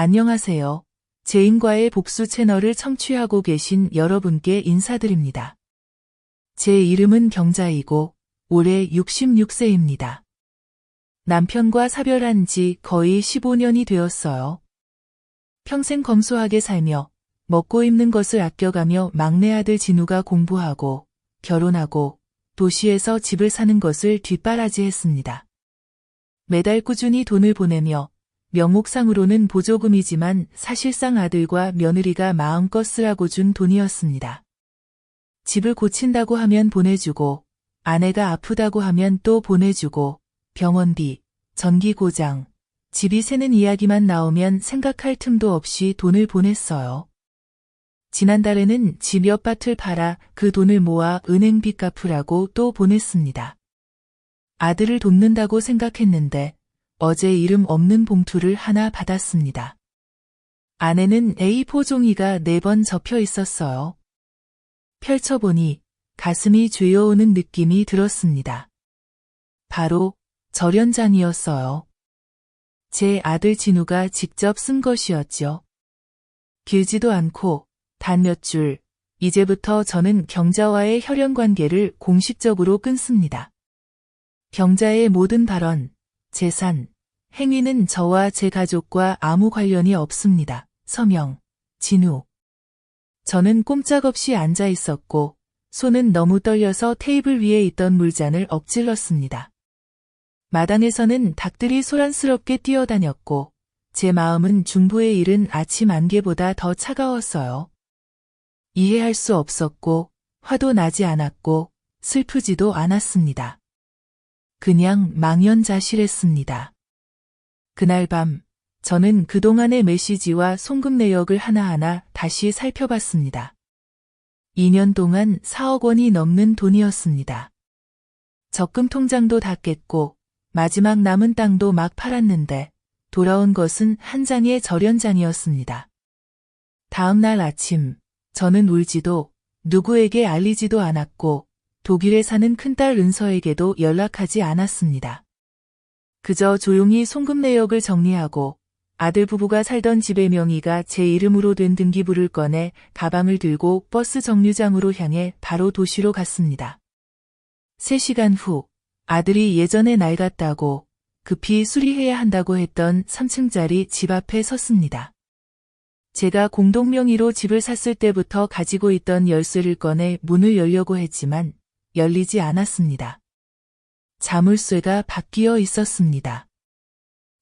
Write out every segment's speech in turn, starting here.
안녕하세요. 제인과의 복수 채널을 청취하고 계신 여러분께 인사드립니다. 제 이름은 경자이고 올해 66세입니다. 남편과 사별한 지 거의 15년이 되었어요. 평생 검소하게 살며 먹고 입는 것을 아껴가며 막내 아들 진우가 공부하고 결혼하고 도시에서 집을 사는 것을 뒷바라지했습니다. 매달 꾸준히 돈을 보내며 명목상으로는 보조금이지만 사실상 아들과 며느리가 마음껏 쓰라고 준 돈이었습니다. 집을 고친다고 하면 보내주고, 아내가 아프다고 하면 또 보내주고, 병원비, 전기 고장, 집이 새는 이야기만 나오면 생각할 틈도 없이 돈을 보냈어요. 지난달에는 집 옆밭을 팔아 그 돈을 모아 은행빚 갚으라고 또 보냈습니다. 아들을 돕는다고 생각했는데 어제 이름 없는 봉투를 하나 받았습니다. 안에는 A4 종이가 4번 접혀 있었어요. 펼쳐보니 가슴이 죄어오는 느낌이 들었습니다. 바로 절연장이었어요. 제 아들 진우가 직접 쓴 것이었죠. 길지도 않고 단 몇 줄, 이제부터 저는 경자와의 혈연관계를 공식적으로 끊습니다. 경자의 모든 발언, 재산, 행위는 저와 제 가족과 아무 관련이 없습니다. 서명, 진우. 저는 꼼짝없이 앉아 있었고 손은 너무 떨려서 테이블 위에 있던 물잔을 엎질렀습니다. 마당에서는 닭들이 소란스럽게 뛰어다녔고 제 마음은 중부에 이른 아침 안개보다 더 차가웠어요. 이해할 수 없었고 화도 나지 않았고 슬프지도 않았습니다. 그냥 망연자실했습니다. 그날 밤 저는 그동안의 메시지와 송금 내역을 하나하나 다시 살펴봤습니다. 2년 동안 4억 원이 넘는 돈이었습니다. 적금 통장도 다 깼고 마지막 남은 땅도 막 팔았는데 돌아온 것은 한 장의 절연장이었습니다. 다음 날 아침 저는 울지도 누구에게 알리지도 않았고 독일에 사는 큰딸 은서에게도 연락하지 않았습니다. 그저 조용히 송금 내역을 정리하고 아들 부부가 살던 집의 명의가 제 이름으로 된 등기부를 꺼내 가방을 들고 버스 정류장으로 향해 바로 도시로 갔습니다. 3시간 후 아들이 예전에 낡았다고 급히 수리해야 한다고 했던 3층짜리 집 앞에 섰습니다. 제가 공동명의로 집을 샀을 때부터 가지고 있던 열쇠를 꺼내 문을 열려고 했지만 열리지 않았습니다. 자물쇠가 바뀌어 있었습니다.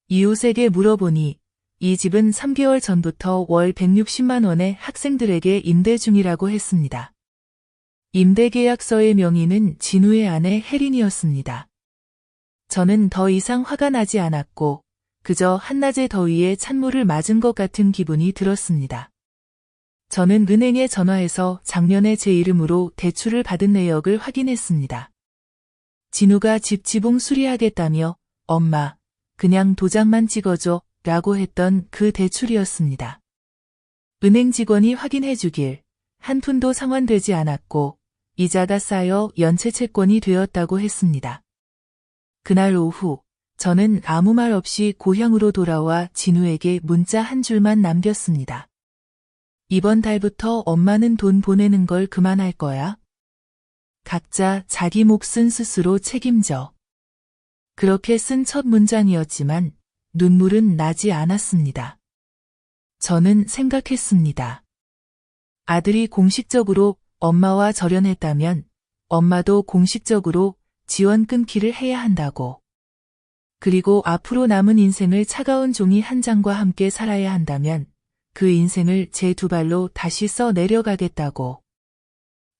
이웃에게 물어보니 이 집은 3개월 전부터 월 160만 원에 학생들에게 임대 중이라고 했습니다. 임대계약서의 명의는 진우의 아내 혜린이었습니다. 저는 더 이상 화가 나지 않았고 그저 한낮의 더위에 찬물을 맞은 것 같은 기분이 들었습니다. 저는 은행에 전화해서 작년에 제 이름으로 대출을 받은 내역을 확인했습니다. 진우가 집 지붕 수리하겠다며 엄마, 그냥 도장만 찍어줘 라고 했던 그 대출이었습니다. 은행 직원이 확인해 주길 한 푼도 상환되지 않았고 이자가 쌓여 연체 채권이 되었다고 했습니다. 그날 오후 저는 아무 말 없이 고향으로 돌아와 진우에게 문자 한 줄만 남겼습니다. 이번 달부터 엄마는 돈 보내는 걸 그만할 거야. 각자 자기 몫은 스스로 책임져. 그렇게 쓴 첫 문장이었지만 눈물은 나지 않았습니다. 저는 생각했습니다. 아들이 공식적으로 엄마와 절연했다면 엄마도 공식적으로 지원 끊기를 해야 한다고. 그리고 앞으로 남은 인생을 차가운 종이 한 장과 함께 살아야 한다면 그 인생을 제 2발로 다시 써 내려가겠다고.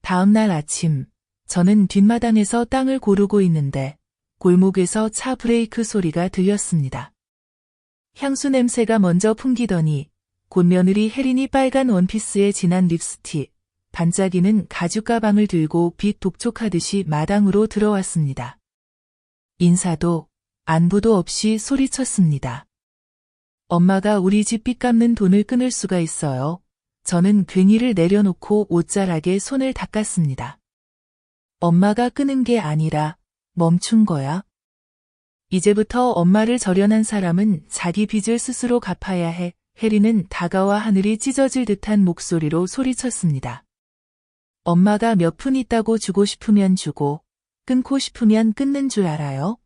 다음 날 아침 저는 뒷마당에서 땅을 고르고 있는데 골목에서 차 브레이크 소리가 들렸습니다. 향수 냄새가 먼저 풍기더니 곧 며느리 혜린이 빨간 원피스에 진한 립스틱, 반짝이는 가죽 가방을 들고 빛 독촉하듯이 마당으로 들어왔습니다. 인사도 안부도 없이 소리쳤습니다. 엄마가 우리 집 빚 갚는 돈을 끊을 수가 있어요. 저는 괭이를 내려놓고 옷자락에 손을 닦았습니다. 엄마가 끄는 게 아니라 멈춘 거야. 이제부터 엄마를 절연한 사람은 자기 빚을 스스로 갚아야 해. 혜리는 다가와 하늘이 찢어질 듯한 목소리로 소리쳤습니다. 엄마가 몇 푼 있다고 주고 싶으면 주고 끊고 싶으면 끊는 줄 알아요?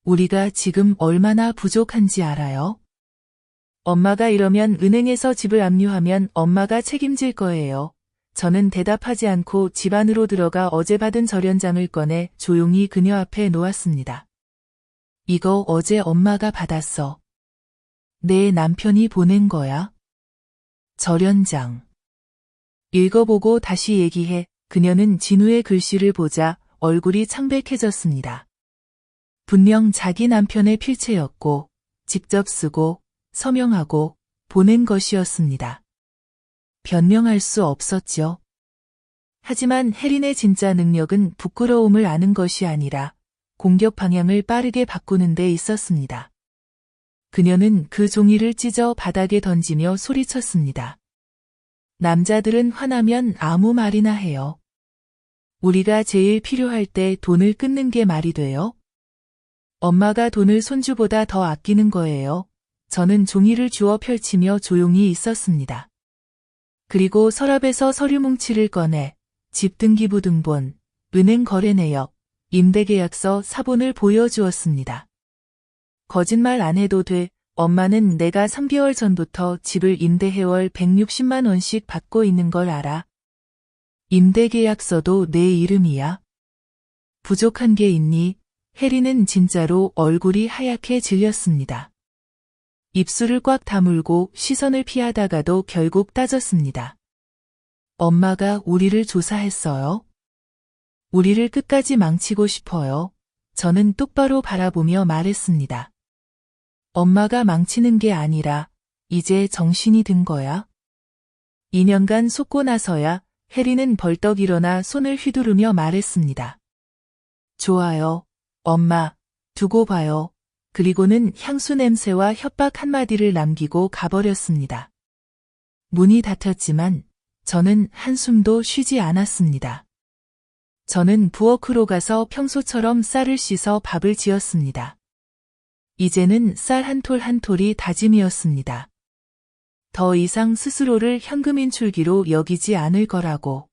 우리가 지금 얼마나 부족한지 알아요? 엄마가 이러면 은행에서 집을 압류하면 엄마가 책임질 거예요. 저는 대답하지 않고 집 안으로 들어가 어제 받은 절연장을 꺼내 조용히 그녀 앞에 놓았습니다. 이거 어제 엄마가 받았어. 내 남편이 보낸 거야. 절연장. 읽어보고 다시 얘기해. 그녀는 진우의 글씨를 보자 얼굴이 창백해졌습니다. 분명 자기 남편의 필체였고 직접 쓰고 서명하고 보낸 것이었습니다. 변명할 수 없었죠. 하지만 혜린의 진짜 능력은 부끄러움을 아는 것이 아니라 공격 방향을 빠르게 바꾸는 데 있었습니다. 그녀는 그 종이를 찢어 바닥에 던지며 소리쳤습니다. 남자들은 화나면 아무 말이나 해요. 우리가 제일 필요할 때 돈을 끊는 게 말이 돼요? 엄마가 돈을 손주보다 더 아끼는 거예요. 저는 종이를 주워 펼치며 조용히 있었습니다. 그리고 서랍에서 서류 뭉치를 꺼내 집 등기부 등본, 은행 거래 내역, 임대계약서 사본을 보여주었습니다. 거짓말 안 해도 돼. 엄마는 내가 3개월 전부터 집을 임대해월 160만 원씩 받고 있는 걸 알아. 임대계약서도 내 이름이야. 부족한 게 있니? 혜리는 진짜로 얼굴이 하얗게 질렸습니다. 입술을 꽉 다물고 시선을 피하다가도 결국 따졌습니다. 엄마가 우리를 조사했어요. 우리를 끝까지 망치고 싶어요. 저는 똑바로 바라보며 말했습니다. 엄마가 망치는 게 아니라 이제 정신이 든 거야. 2년간 속고 나서야 혜리는 벌떡 일어나 손을 휘두르며 말했습니다. 좋아요. 엄마, 두고 봐요. 그리고는 향수 냄새와 협박 한마디를 남기고 가버렸습니다. 문이 닫혔지만 저는 한숨도 쉬지 않았습니다. 저는 부엌으로 가서 평소처럼 쌀을 씻어 밥을 지었습니다. 이제는 쌀 한 톨 한 톨이 다짐이었습니다. 더 이상 스스로를 현금 인출기로 여기지 않을 거라고.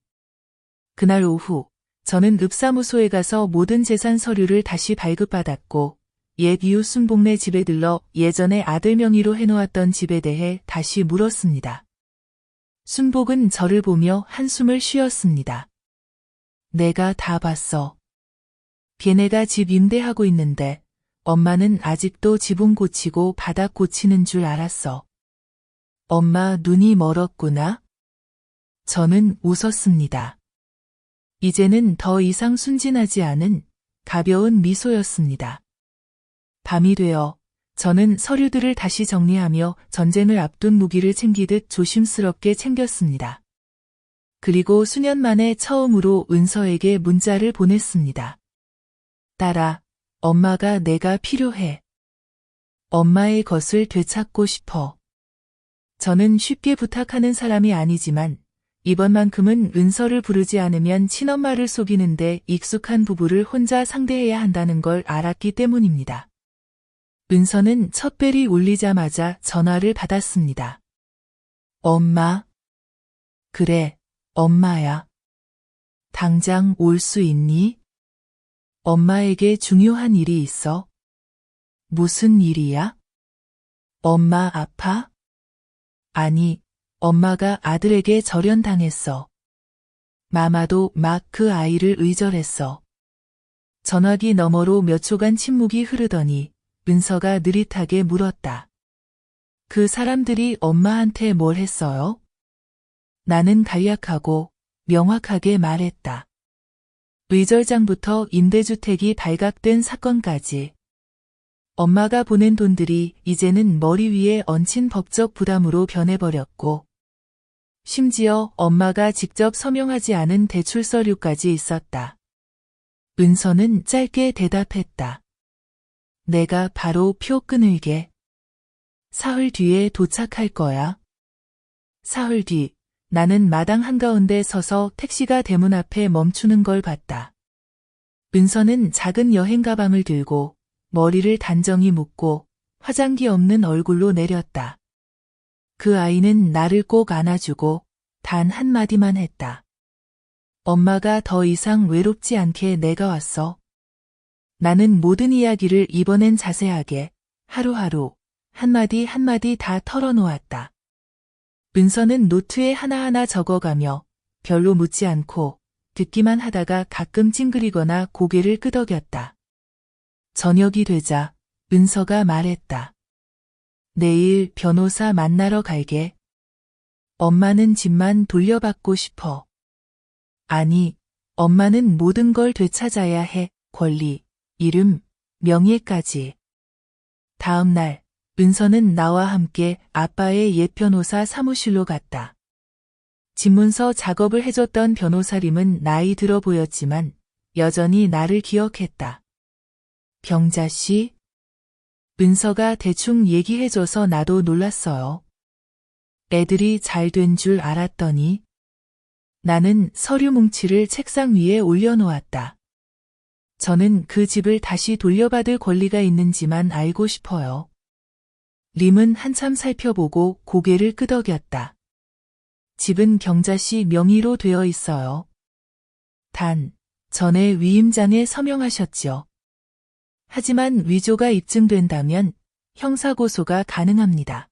그날 오후, 저는 읍사무소에 가서 모든 재산 서류를 다시 발급받았고, 옛 이웃 순복네 집에 들러 예전에 아들 명의로 해놓았던 집에 대해 다시 물었습니다. 순복은 저를 보며 한숨을 쉬었습니다. 내가 다 봤어. 걔네가 집 임대하고 있는데 엄마는 아직도 지붕 고치고 바닥 고치는 줄 알았어. 엄마 눈이 멀었구나. 저는 웃었습니다. 이제는 더 이상 순진하지 않은 가벼운 미소였습니다. 밤이 되어 저는 서류들을 다시 정리하며 전쟁을 앞둔 무기를 챙기듯 조심스럽게 챙겼습니다. 그리고 수년 만에 처음으로 은서에게 문자를 보냈습니다. 딸아, 엄마가 내가 필요해. 엄마의 것을 되찾고 싶어. 저는 쉽게 부탁하는 사람이 아니지만 이번만큼은 은서를 부르지 않으면 친엄마를 속이는데 익숙한 부부를 혼자 상대해야 한다는 걸 알았기 때문입니다. 은서는 첫 벨이 울리자마자 전화를 받았습니다. 엄마. 그래, 엄마야. 당장 올 수 있니? 엄마에게 중요한 일이 있어. 무슨 일이야? 엄마 아파? 아니, 엄마가 아들에게 절연당했어. 마마도 막 그 아이를 의절했어. 전화기 너머로 몇 초간 침묵이 흐르더니 은서가 느릿하게 물었다. 그 사람들이 엄마한테 뭘 했어요? 나는 간략하고 명확하게 말했다. 의절장부터 임대주택이 발각된 사건까지. 엄마가 보낸 돈들이 이제는 머리 위에 얹힌 법적 부담으로 변해버렸고, 심지어 엄마가 직접 서명하지 않은 대출 서류까지 있었다. 은서는 짧게 대답했다. 내가 바로 표 끊을게. 사흘 뒤에 도착할 거야. 사흘 뒤, 나는 마당 한가운데 서서 택시가 대문 앞에 멈추는 걸 봤다. 은서는 작은 여행 가방을 들고 머리를 단정히 묶고 화장기 없는 얼굴로 내렸다. 그 아이는 나를 꼭 안아주고 단 한마디만 했다. 엄마가 더 이상 외롭지 않게 내가 왔어. 나는 모든 이야기를 이번엔 자세하게 하루하루 한마디 한마디 다 털어놓았다. 은서는 노트에 하나하나 적어가며 별로 묻지 않고 듣기만 하다가 가끔 찡그리거나 고개를 끄덕였다. 저녁이 되자 은서가 말했다. 내일 변호사 만나러 갈게. 엄마는 집만 돌려받고 싶어. 아니, 엄마는 모든 걸 되찾아야 해. 권리, 이름, 명예까지. 다음 날, 은서는 나와 함께 아빠의 옛 변호사 사무실로 갔다. 집문서 작업을 해줬던 변호사님은 나이 들어 보였지만 여전히 나를 기억했다. 병자 씨? 은서가 대충 얘기해줘서 나도 놀랐어요. 애들이 잘 된 줄 알았더니 나는 서류 뭉치를 책상 위에 올려놓았다. 저는 그 집을 다시 돌려받을 권리가 있는지만 알고 싶어요. 림은 한참 살펴보고 고개를 끄덕였다. 집은 경자 씨 명의로 되어 있어요. 단, 전에 위임장에 서명하셨죠. 하지만 위조가 입증된다면 형사고소가 가능합니다.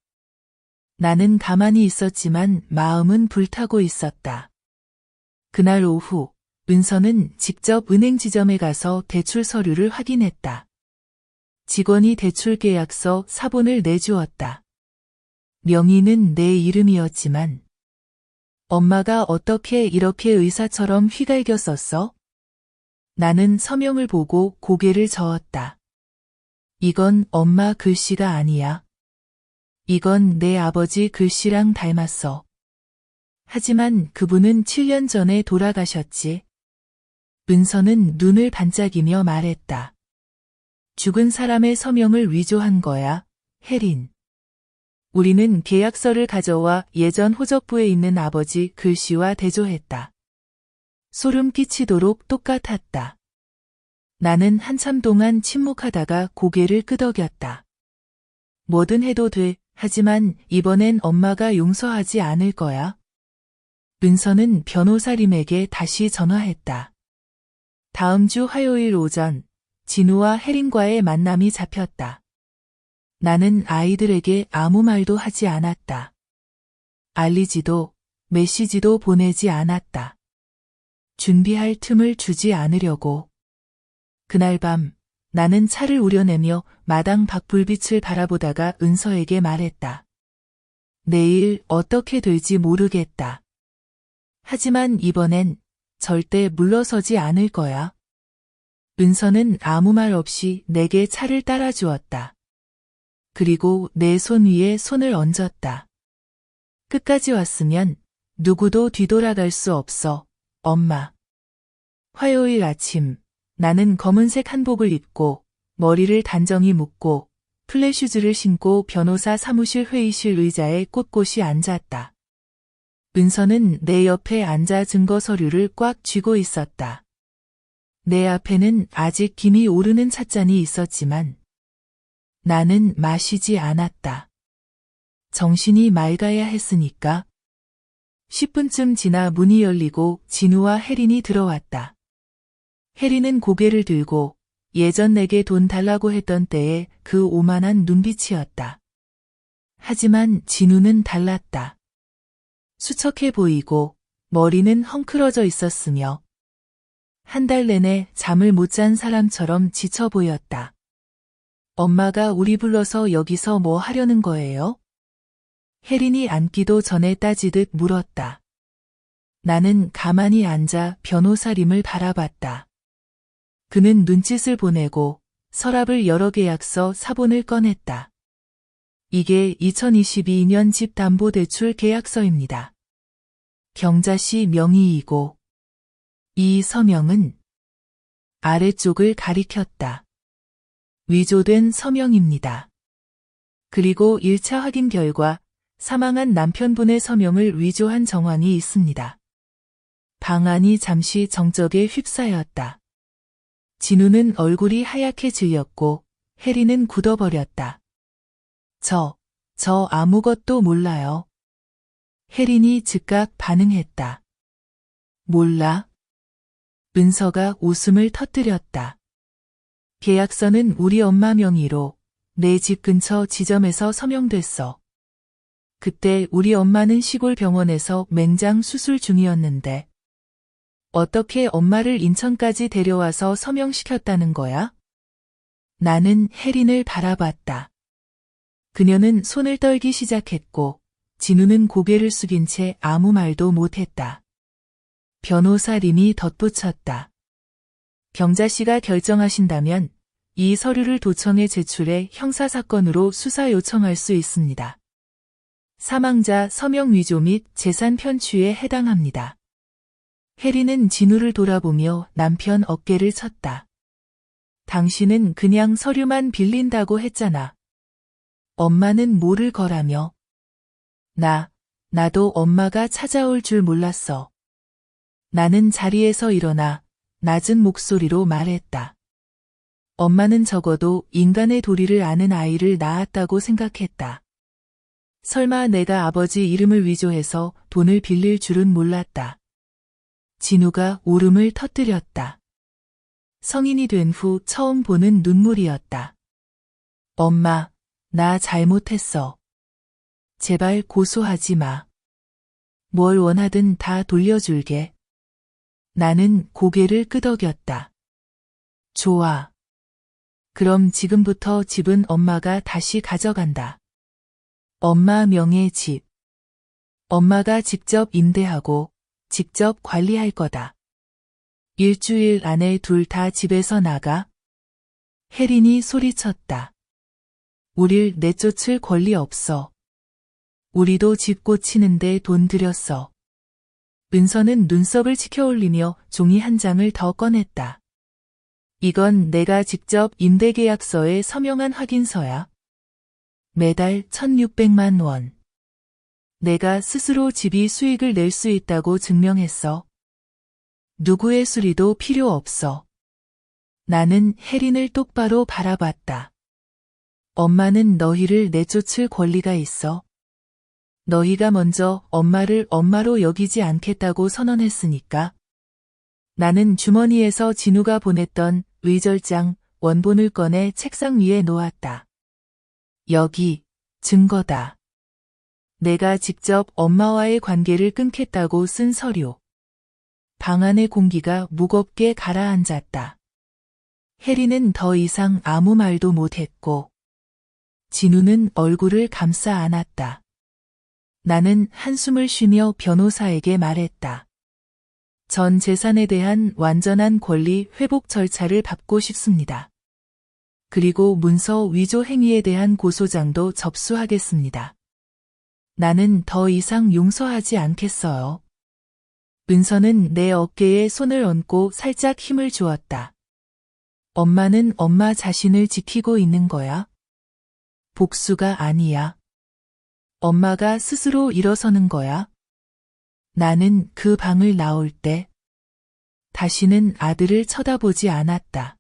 나는 가만히 있었지만 마음은 불타고 있었다. 그날 오후, 은서는 직접 은행 지점에 가서 대출 서류를 확인했다. 직원이 대출 계약서 사본을 내주었다. 명의는 내 이름이었지만 엄마가 어떻게 이렇게 의사처럼 휘갈겨 썼어? 나는 서명을 보고 고개를 저었다. 이건 엄마 글씨가 아니야. 이건 내 아버지 글씨랑 닮았어. 하지만 그분은 7년 전에 돌아가셨지. 은서는 눈을 반짝이며 말했다. 죽은 사람의 서명을 위조한 거야, 혜린. 우리는 계약서를 가져와 예전 호적부에 있는 아버지 글씨와 대조했다. 소름 끼치도록 똑같았다. 나는 한참 동안 침묵하다가 고개를 끄덕였다. 뭐든 해도 돼. 하지만 이번엔 엄마가 용서하지 않을 거야. 은서는 변호사님에게 다시 전화했다. 다음 주 화요일 오전, 진우와 혜린과의 만남이 잡혔다. 나는 아이들에게 아무 말도 하지 않았다. 알리지도, 메시지도 보내지 않았다. 준비할 틈을 주지 않으려고. 그날 밤, 나는 차를 우려내며 마당 밖 불빛을 바라보다가 은서에게 말했다. 내일 어떻게 될지 모르겠다. 하지만 이번엔 절대 물러서지 않을 거야. 은서는 아무 말 없이 내게 차를 따라주었다. 그리고 내 손 위에 손을 얹었다. 끝까지 왔으면 누구도 뒤돌아갈 수 없어, 엄마. 화요일 아침, 나는 검은색 한복을 입고 머리를 단정히 묶고 플랫슈즈를 신고 변호사 사무실 회의실 의자에 꼿꼿이 앉았다. 은서는 내 옆에 앉아 증거 서류를 꽉 쥐고 있었다. 내 앞에는 아직 김이 오르는 찻잔이 있었지만 나는 마시지 않았다. 정신이 맑아야 했으니까. 10분쯤 지나 문이 열리고 진우와 혜린이 들어왔다. 혜린은 고개를 들고 예전 내게 돈 달라고 했던 때의 그 오만한 눈빛이었다. 하지만 진우는 달랐다. 수척해 보이고 머리는 헝클어져 있었으며 한 달 내내 잠을 못 잔 사람처럼 지쳐 보였다. 엄마가 우리 불러서 여기서 뭐 하려는 거예요? 혜린이 앉기도 전에 따지듯 물었다. 나는 가만히 앉아 변호사님을 바라봤다. 그는 눈짓을 보내고 서랍을 열어 계약서 사본을 꺼냈다. 이게 2022년 집담보대출 계약서입니다. 경자 씨 명의이고 이 서명은 아래쪽을 가리켰다. 위조된 서명입니다. 그리고 1차 확인 결과 사망한 남편분의 서명을 위조한 정황이 있습니다. 방안이 잠시 정적에 휩싸였다. 진우는 얼굴이 하얗게 질렸고 혜리는 굳어버렸다. 저 아무것도 몰라요. 혜린이 즉각 반응했다. 몰라? 은서가 웃음을 터뜨렸다. 계약서는 우리 엄마 명의로 내 집 근처 지점에서 서명됐어. 그때 우리 엄마는 시골 병원에서 맹장 수술 중이었는데 어떻게 엄마를 인천까지 데려와서 서명시켰다는 거야? 나는 혜린을 바라봤다. 그녀는 손을 떨기 시작했고 진우는 고개를 숙인 채 아무 말도 못했다. 변호사 림이 덧붙였다. 경자 씨가 결정하신다면 이 서류를 도청에 제출해 형사사건으로 수사 요청할 수 있습니다. 사망자 서명 위조 및 재산 편취에 해당합니다. 혜린은 진우를 돌아보며 남편 어깨를 쳤다. 당신은 그냥 서류만 빌린다고 했잖아. 엄마는 모를 거라며. 나도 엄마가 찾아올 줄 몰랐어. 나는 자리에서 일어나 낮은 목소리로 말했다. 엄마는 적어도 인간의 도리를 아는 아이를 낳았다고 생각했다. 설마 내가 아버지 이름을 위조해서 돈을 빌릴 줄은 몰랐다. 진우가 울음을 터뜨렸다. 성인이 된 후 처음 보는 눈물이었다. 엄마, 나 잘못했어. 제발 고소하지 마. 뭘 원하든 다 돌려줄게. 나는 고개를 끄덕였다. 좋아. 그럼 지금부터 집은 엄마가 다시 가져간다. 엄마 명의 집. 엄마가 직접 임대하고 직접 관리할 거다. 일주일 안에 둘 다 집에서 나가. 혜린이 소리쳤다. 우릴 내쫓을 권리 없어. 우리도 집 고치는데 돈 들였어. 은서는 눈썹을 치켜올리며 종이 한 장을 더 꺼냈다. 이건 내가 직접 임대계약서에 서명한 확인서야. 매달 1,600만 원. 내가 스스로 집이 수익을 낼 수 있다고 증명했어. 누구의 수리도 필요 없어. 나는 혜린을 똑바로 바라봤다. 엄마는 너희를 내쫓을 권리가 있어. 너희가 먼저 엄마를 엄마로 여기지 않겠다고 선언했으니까. 나는 주머니에서 진우가 보냈던 의절장 원본을 꺼내 책상 위에 놓았다. 여기, 증거다. 내가 직접 엄마와의 관계를 끊겠다고 쓴 서류. 방 안의 공기가 무겁게 가라앉았다. 혜린은 더 이상 아무 말도 못했고, 진우는 얼굴을 감싸 안았다. 나는 한숨을 쉬며 변호사에게 말했다. 전 재산에 대한 완전한 권리 회복 절차를 밟고 싶습니다. 그리고 문서 위조 행위에 대한 고소장도 접수하겠습니다. 나는 더 이상 용서하지 않겠어요. 은서는 내 어깨에 손을 얹고 살짝 힘을 주었다. 엄마는 엄마 자신을 지키고 있는 거야. 복수가 아니야. 엄마가 스스로 일어서는 거야. 나는 그 방을 나올 때 다시는 아들을 쳐다보지 않았다.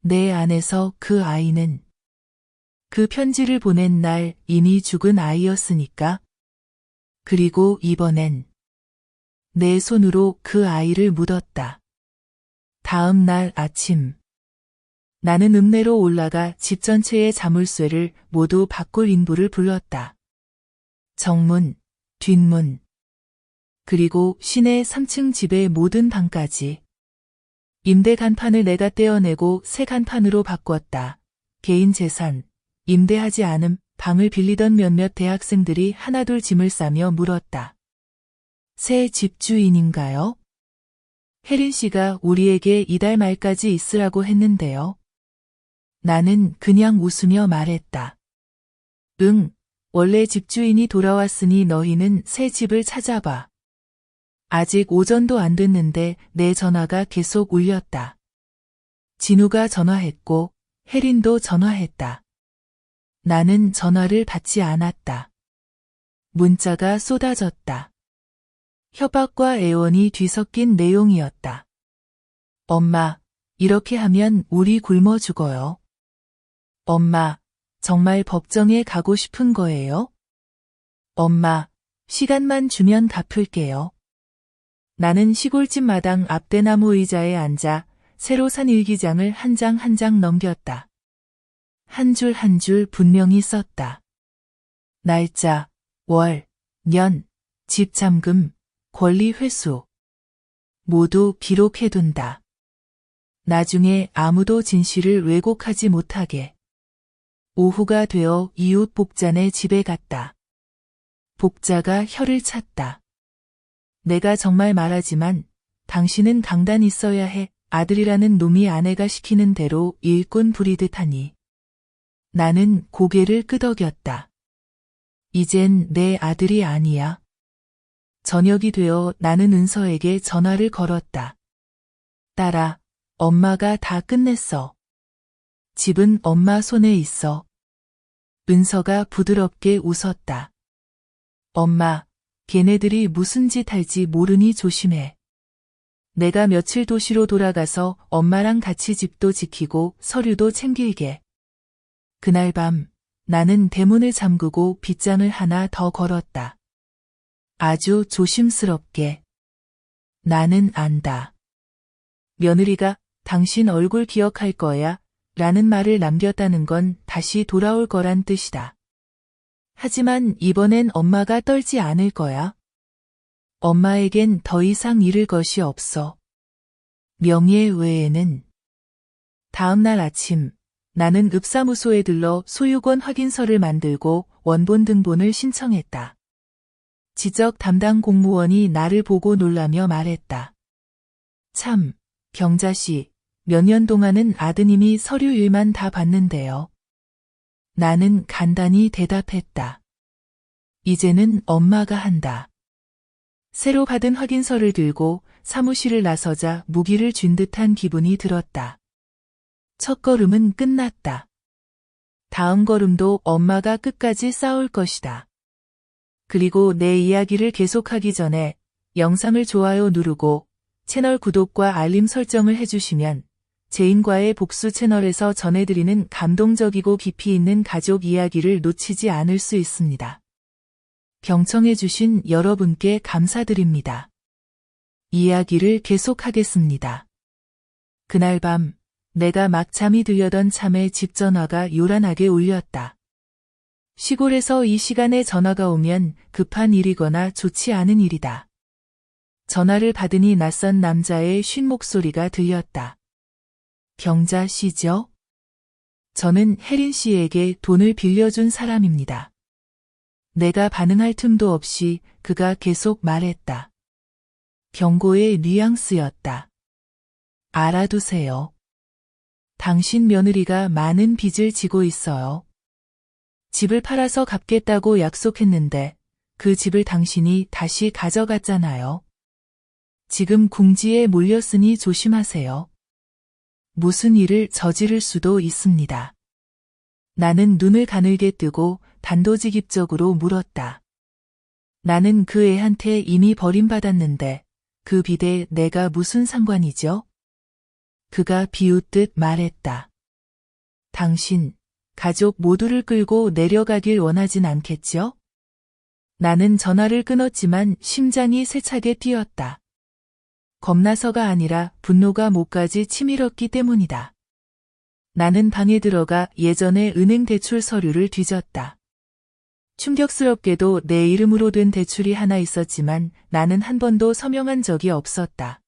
내 안에서 그 아이는 그 편지를 보낸 날 이미 죽은 아이였으니까. 그리고 이번엔 내 손으로 그 아이를 묻었다. 다음 날 아침 나는 읍내로 올라가 집 전체의 자물쇠를 모두 바꿀 인부를 불렀다. 정문, 뒷문, 그리고 시내 3층 집의 모든 방까지. 임대 간판을 내가 떼어내고 새 간판으로 바꿨다. 개인 재산, 임대하지 않음, 방을 빌리던 몇몇 대학생들이 하나둘 짐을 싸며 물었다. 새 집주인인가요? 혜린 씨가 우리에게 이달 말까지 있으라고 했는데요. 나는 그냥 웃으며 말했다. 응, 원래 집주인이 돌아왔으니 너희는 새 집을 찾아봐. 아직 오전도 안 됐는데 내 전화가 계속 울렸다. 진우가 전화했고 혜린도 전화했다. 나는 전화를 받지 않았다. 문자가 쏟아졌다. 협박과 애원이 뒤섞인 내용이었다. 엄마, 이렇게 하면 우리 굶어 죽어요. 엄마, 정말 법정에 가고 싶은 거예요? 엄마, 시간만 주면 갚을게요. 나는 시골집 마당 앞대나무 의자에 앉아 새로 산 일기장을 한 장 한 장 넘겼다. 한 줄 한 줄 분명히 썼다. 날짜, 월, 년, 집 잠금, 권리 회수. 모두 기록해둔다. 나중에 아무도 진실을 왜곡하지 못하게. 오후가 되어 이웃 복자네 집에 갔다. 복자가 혀를 찼다. 내가 정말 말하지만 당신은 강단 있어야 해. 아들이라는 놈이 아내가 시키는 대로 일꾼 부리듯 하니. 나는 고개를 끄덕였다. 이젠 내 아들이 아니야. 저녁이 되어 나는 은서에게 전화를 걸었다. 딸아, 엄마가 다 끝냈어. 집은 엄마 손에 있어. 은서가 부드럽게 웃었다. 엄마, 걔네들이 무슨 짓 할지 모르니 조심해. 내가 며칠 도시로 돌아가서 엄마랑 같이 집도 지키고 서류도 챙길게. 그날 밤 나는 대문을 잠그고 빗장을 하나 더 걸었다. 아주 조심스럽게. 나는 안다. 며느리가 당신 얼굴 기억할 거야 라는 말을 남겼다는 건 다시 돌아올 거란 뜻이다. 하지만 이번엔 엄마가 떨지 않을 거야. 엄마에겐 더 이상 잃을 것이 없어. 명예 외에는. 다음 날 아침 나는 읍사무소에 들러 소유권 확인서를 만들고 원본 등본을 신청했다. 지적 담당 공무원이 나를 보고 놀라며 말했다. 참, 경자씨, 몇 년 동안은 아드님이 서류 일만 다 봤는데요. 나는 간단히 대답했다. 이제는 엄마가 한다. 새로 받은 확인서를 들고 사무실을 나서자 무기를 쥔 듯한 기분이 들었다. 첫 걸음은 끝났다. 다음 걸음도 엄마가 끝까지 싸울 것이다. 그리고 내 이야기를 계속하기 전에 영상을 좋아요 누르고 채널 구독과 알림 설정을 해주시면 제인과의 복수 채널에서 전해드리는 감동적이고 깊이 있는 가족 이야기를 놓치지 않을 수 있습니다. 경청해주신 여러분께 감사드립니다. 이야기를 계속하겠습니다. 그날 밤 내가 막 잠이 들려던 참에 집 전화가 요란하게 울렸다. 시골에서 이 시간에 전화가 오면 급한 일이거나 좋지 않은 일이다. 전화를 받으니 낯선 남자의 쉰 목소리가 들렸다. 경자 씨죠? 저는 혜린 씨에게 돈을 빌려준 사람입니다. 내가 반응할 틈도 없이 그가 계속 말했다. 경고의 뉘앙스였다. 알아두세요. 당신 며느리가 많은 빚을 지고 있어요. 집을 팔아서 갚겠다고 약속했는데 그 집을 당신이 다시 가져갔잖아요. 지금 궁지에 몰렸으니 조심하세요. 무슨 일을 저지를 수도 있습니다. 나는 눈을 가늘게 뜨고 단도직입적으로 물었다. 나는 그 애한테 이미 버림받았는데 그 빚에 내가 무슨 상관이죠? 그가 비웃듯 말했다. 당신, 가족 모두를 끌고 내려가길 원하진 않겠죠? 나는 전화를 끊었지만 심장이 세차게 뛰었다. 겁나서가 아니라 분노가 목까지 치밀었기 때문이다. 나는 방에 들어가 예전의 은행 대출 서류를 뒤졌다. 충격스럽게도 내 이름으로 된 대출이 하나 있었지만 나는 한 번도 서명한 적이 없었다.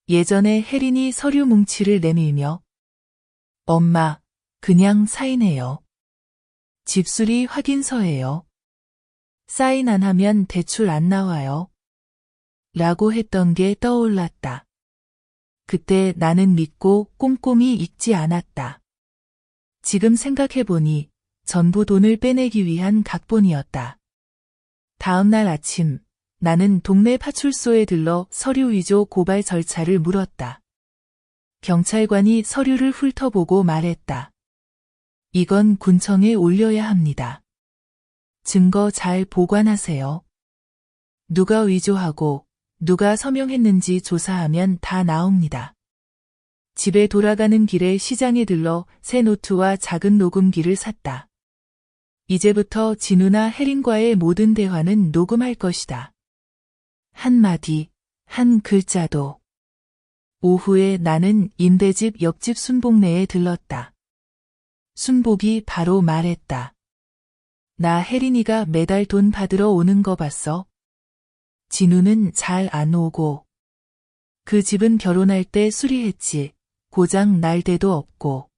예전에 혜린이 서류 뭉치를 내밀며 엄마, 그냥 사인해요. 집수리 확인서예요. 사인 안 하면 대출 안 나와요. 라고 했던 게 떠올랐다. 그때 나는 믿고 꼼꼼히 읽지 않았다. 지금 생각해보니 전부 돈을 빼내기 위한 각본이었다. 다음 날 아침 나는 동네 파출소에 들러 서류 위조 고발 절차를 물었다. 경찰관이 서류를 훑어보고 말했다. 이건 군청에 올려야 합니다. 증거 잘 보관하세요. 누가 위조하고 누가 서명했는지 조사하면 다 나옵니다. 집에 돌아가는 길에 시장에 들러 새 노트와 작은 녹음기를 샀다. 이제부터 진우나 혜린과의 모든 대화는 녹음할 것이다. 한마디, 한 글자도. 오후에 나는 임대집 옆집 순복네에 들렀다. 순복이 바로 말했다. 나 혜린이가 매달 돈 받으러 오는 거 봤어? 진우는 잘 안 오고. 그 집은 결혼할 때 수리했지. 고장 날 데도 없고.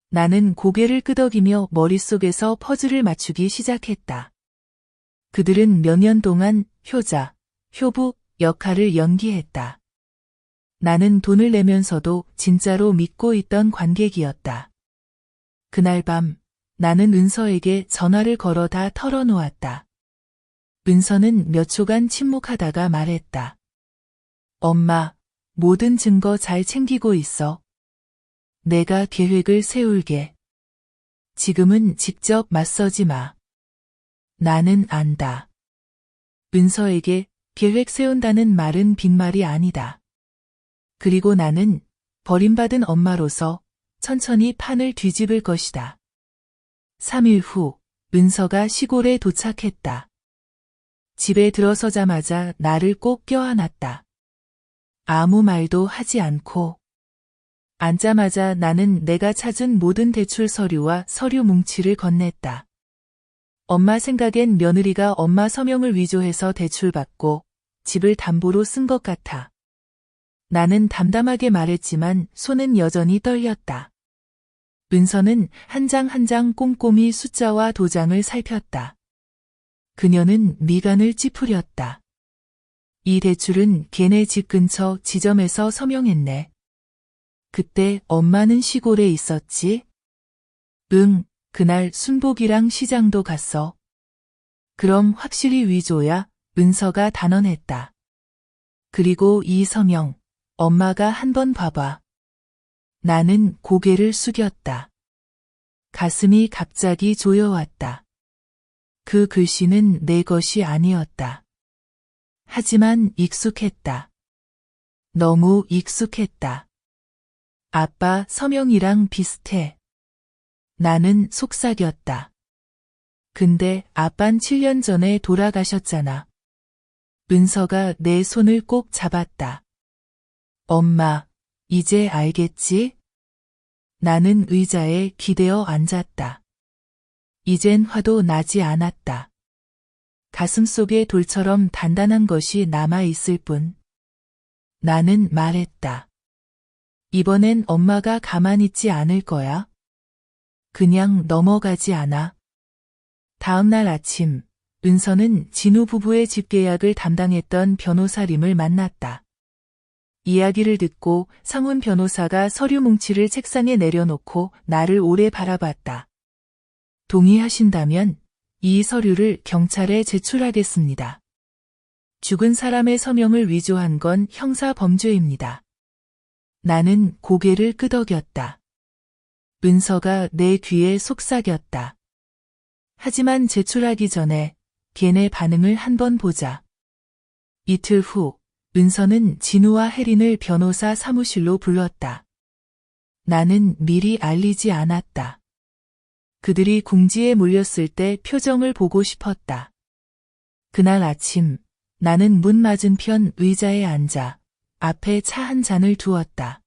나는 고개를 끄덕이며 머릿속에서 퍼즐을 맞추기 시작했다. 그들은 몇 년 동안 효자, 효부 역할을 연기했다. 나는 돈을 내면서도 진짜로 믿고 있던 관객이었다. 그날 밤 나는 은서에게 전화를 걸어 다 털어놓았다. 은서는 몇 초간 침묵하다가 말했다. 엄마, 모든 증거 잘 챙기고 있어. 내가 계획을 세울게. 지금은 직접 맞서지 마. 나는 안다. 은서에게 계획 세운다는 말은 빈말이 아니다. 그리고 나는 버림받은 엄마로서 천천히 판을 뒤집을 것이다. 3일 후, 은서가 시골에 도착했다. 집에 들어서자마자 나를 꼭 껴안았다. 아무 말도 하지 않고. 앉자마자 나는 내가 찾은 모든 대출 서류와 서류 뭉치를 건넸다. 엄마 생각엔 며느리가 엄마 서명을 위조해서 대출받고 집을 담보로 쓴 것 같아. 나는 담담하게 말했지만 손은 여전히 떨렸다. 은서는 한 장 한 장 꼼꼼히 숫자와 도장을 살폈다. 그녀는 미간을 찌푸렸다. 이 대출은 걔네 집 근처 지점에서 서명했네. 그때 엄마는 시골에 있었지? 응, 그날 순복이랑 시장도 갔어. 그럼 확실히 위조야, 은서가 단언했다. 그리고 이 서명, 엄마가 한번 봐봐. 나는 고개를 숙였다. 가슴이 갑자기 조여왔다. 그 글씨는 내 것이 아니었다. 하지만 익숙했다. 너무 익숙했다. 아빠 서명이랑 비슷해. 나는 속삭였다. 근데 아빤 7년 전에 돌아가셨잖아. 은서가 내 손을 꼭 잡았다. 엄마, 이제 알겠지? 나는 의자에 기대어 앉았다. 이젠 화도 나지 않았다. 가슴속에 돌처럼 단단한 것이 남아있을 뿐. 나는 말했다. 이번엔 엄마가 가만히 있지 않을 거야. 그냥 넘어가지 않아. 다음 날 아침, 은서는 진우 부부의 집계약을 담당했던 변호사님을 만났다. 이야기를 듣고 상훈 변호사가 서류 뭉치를 책상에 내려놓고 나를 오래 바라봤다. 동의하신다면 이 서류를 경찰에 제출하겠습니다. 죽은 사람의 서명을 위조한 건 형사 범죄입니다. 나는 고개를 끄덕였다. 은서가 내 귀에 속삭였다. 하지만 제출하기 전에 걔네 반응을 한번 보자. 이틀 후 은서는 진우와 혜린을 변호사 사무실로 불렀다. 나는 미리 알리지 않았다. 그들이 궁지에 몰렸을 때 표정을 보고 싶었다. 그날 아침 나는 문 맞은편 의자에 앉아 앞에 차 한 잔을 두었다.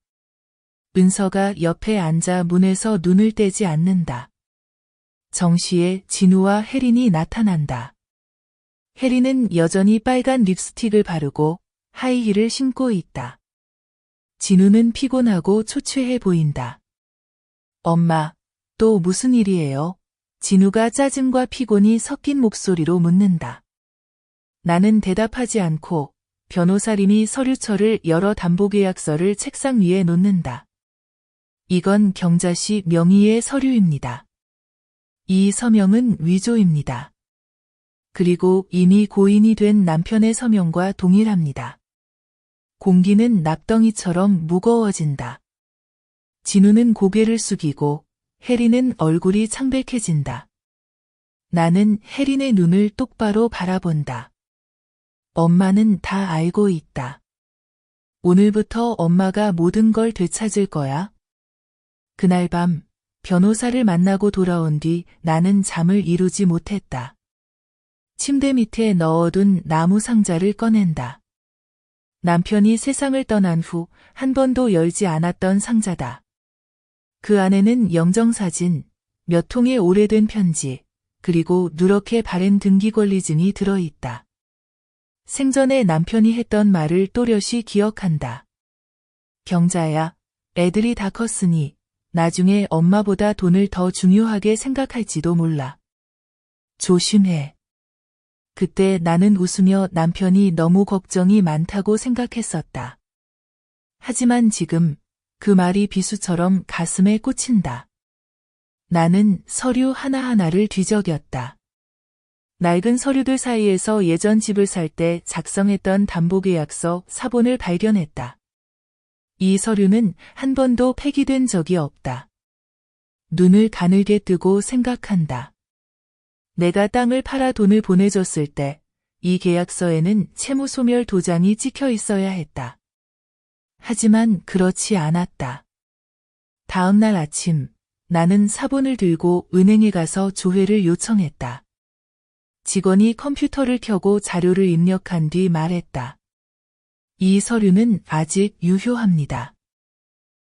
은서가 옆에 앉아 문에서 눈을 떼지 않는다. 정시에 진우와 혜린이 나타난다. 혜린은 여전히 빨간 립스틱을 바르고 하이힐을 신고 있다. 진우는 피곤하고 초췌해 보인다. 엄마, 또 무슨 일이에요? 진우가 짜증과 피곤이 섞인 목소리로 묻는다. 나는 대답하지 않고 변호사님이 서류철을 열어 담보계약서를 책상 위에 놓는다. 이건 경자씨 명의의 서류입니다. 이 서명은 위조입니다. 그리고 이미 고인이 된 남편의 서명과 동일합니다. 공기는 납덩이처럼 무거워진다. 진우는 고개를 숙이고 혜린은 얼굴이 창백해진다. 나는 혜린의 눈을 똑바로 바라본다. 엄마는 다 알고 있다. 오늘부터 엄마가 모든 걸 되찾을 거야. 그날 밤 변호사를 만나고 돌아온 뒤 나는 잠을 이루지 못했다. 침대 밑에 넣어둔 나무 상자를 꺼낸다. 남편이 세상을 떠난 후 한 번도 열지 않았던 상자다. 그 안에는 영정사진, 몇 통의 오래된 편지, 그리고 누렇게 바랜 등기권리증이 들어있다. 생전에 남편이 했던 말을 또렷이 기억한다. 경자야, 애들이 다 컸으니 나중에 엄마보다 돈을 더 중요하게 생각할지도 몰라. 조심해. 그때 나는 웃으며 남편이 너무 걱정이 많다고 생각했었다. 하지만 지금 그 말이 비수처럼 가슴에 꽂힌다. 나는 서류 하나하나를 뒤적였다. 낡은 서류들 사이에서 예전 집을 살 때 작성했던 담보계약서 사본을 발견했다. 이 서류는 한 번도 폐기된 적이 없다. 눈을 가늘게 뜨고 생각한다. 내가 땅을 팔아 돈을 보내줬을 때 이 계약서에는 채무소멸 도장이 찍혀 있어야 했다. 하지만 그렇지 않았다. 다음 날 아침 나는 사본을 들고 은행에 가서 조회를 요청했다. 직원이 컴퓨터를 켜고 자료를 입력한 뒤 말했다. 이 서류는 아직 유효합니다.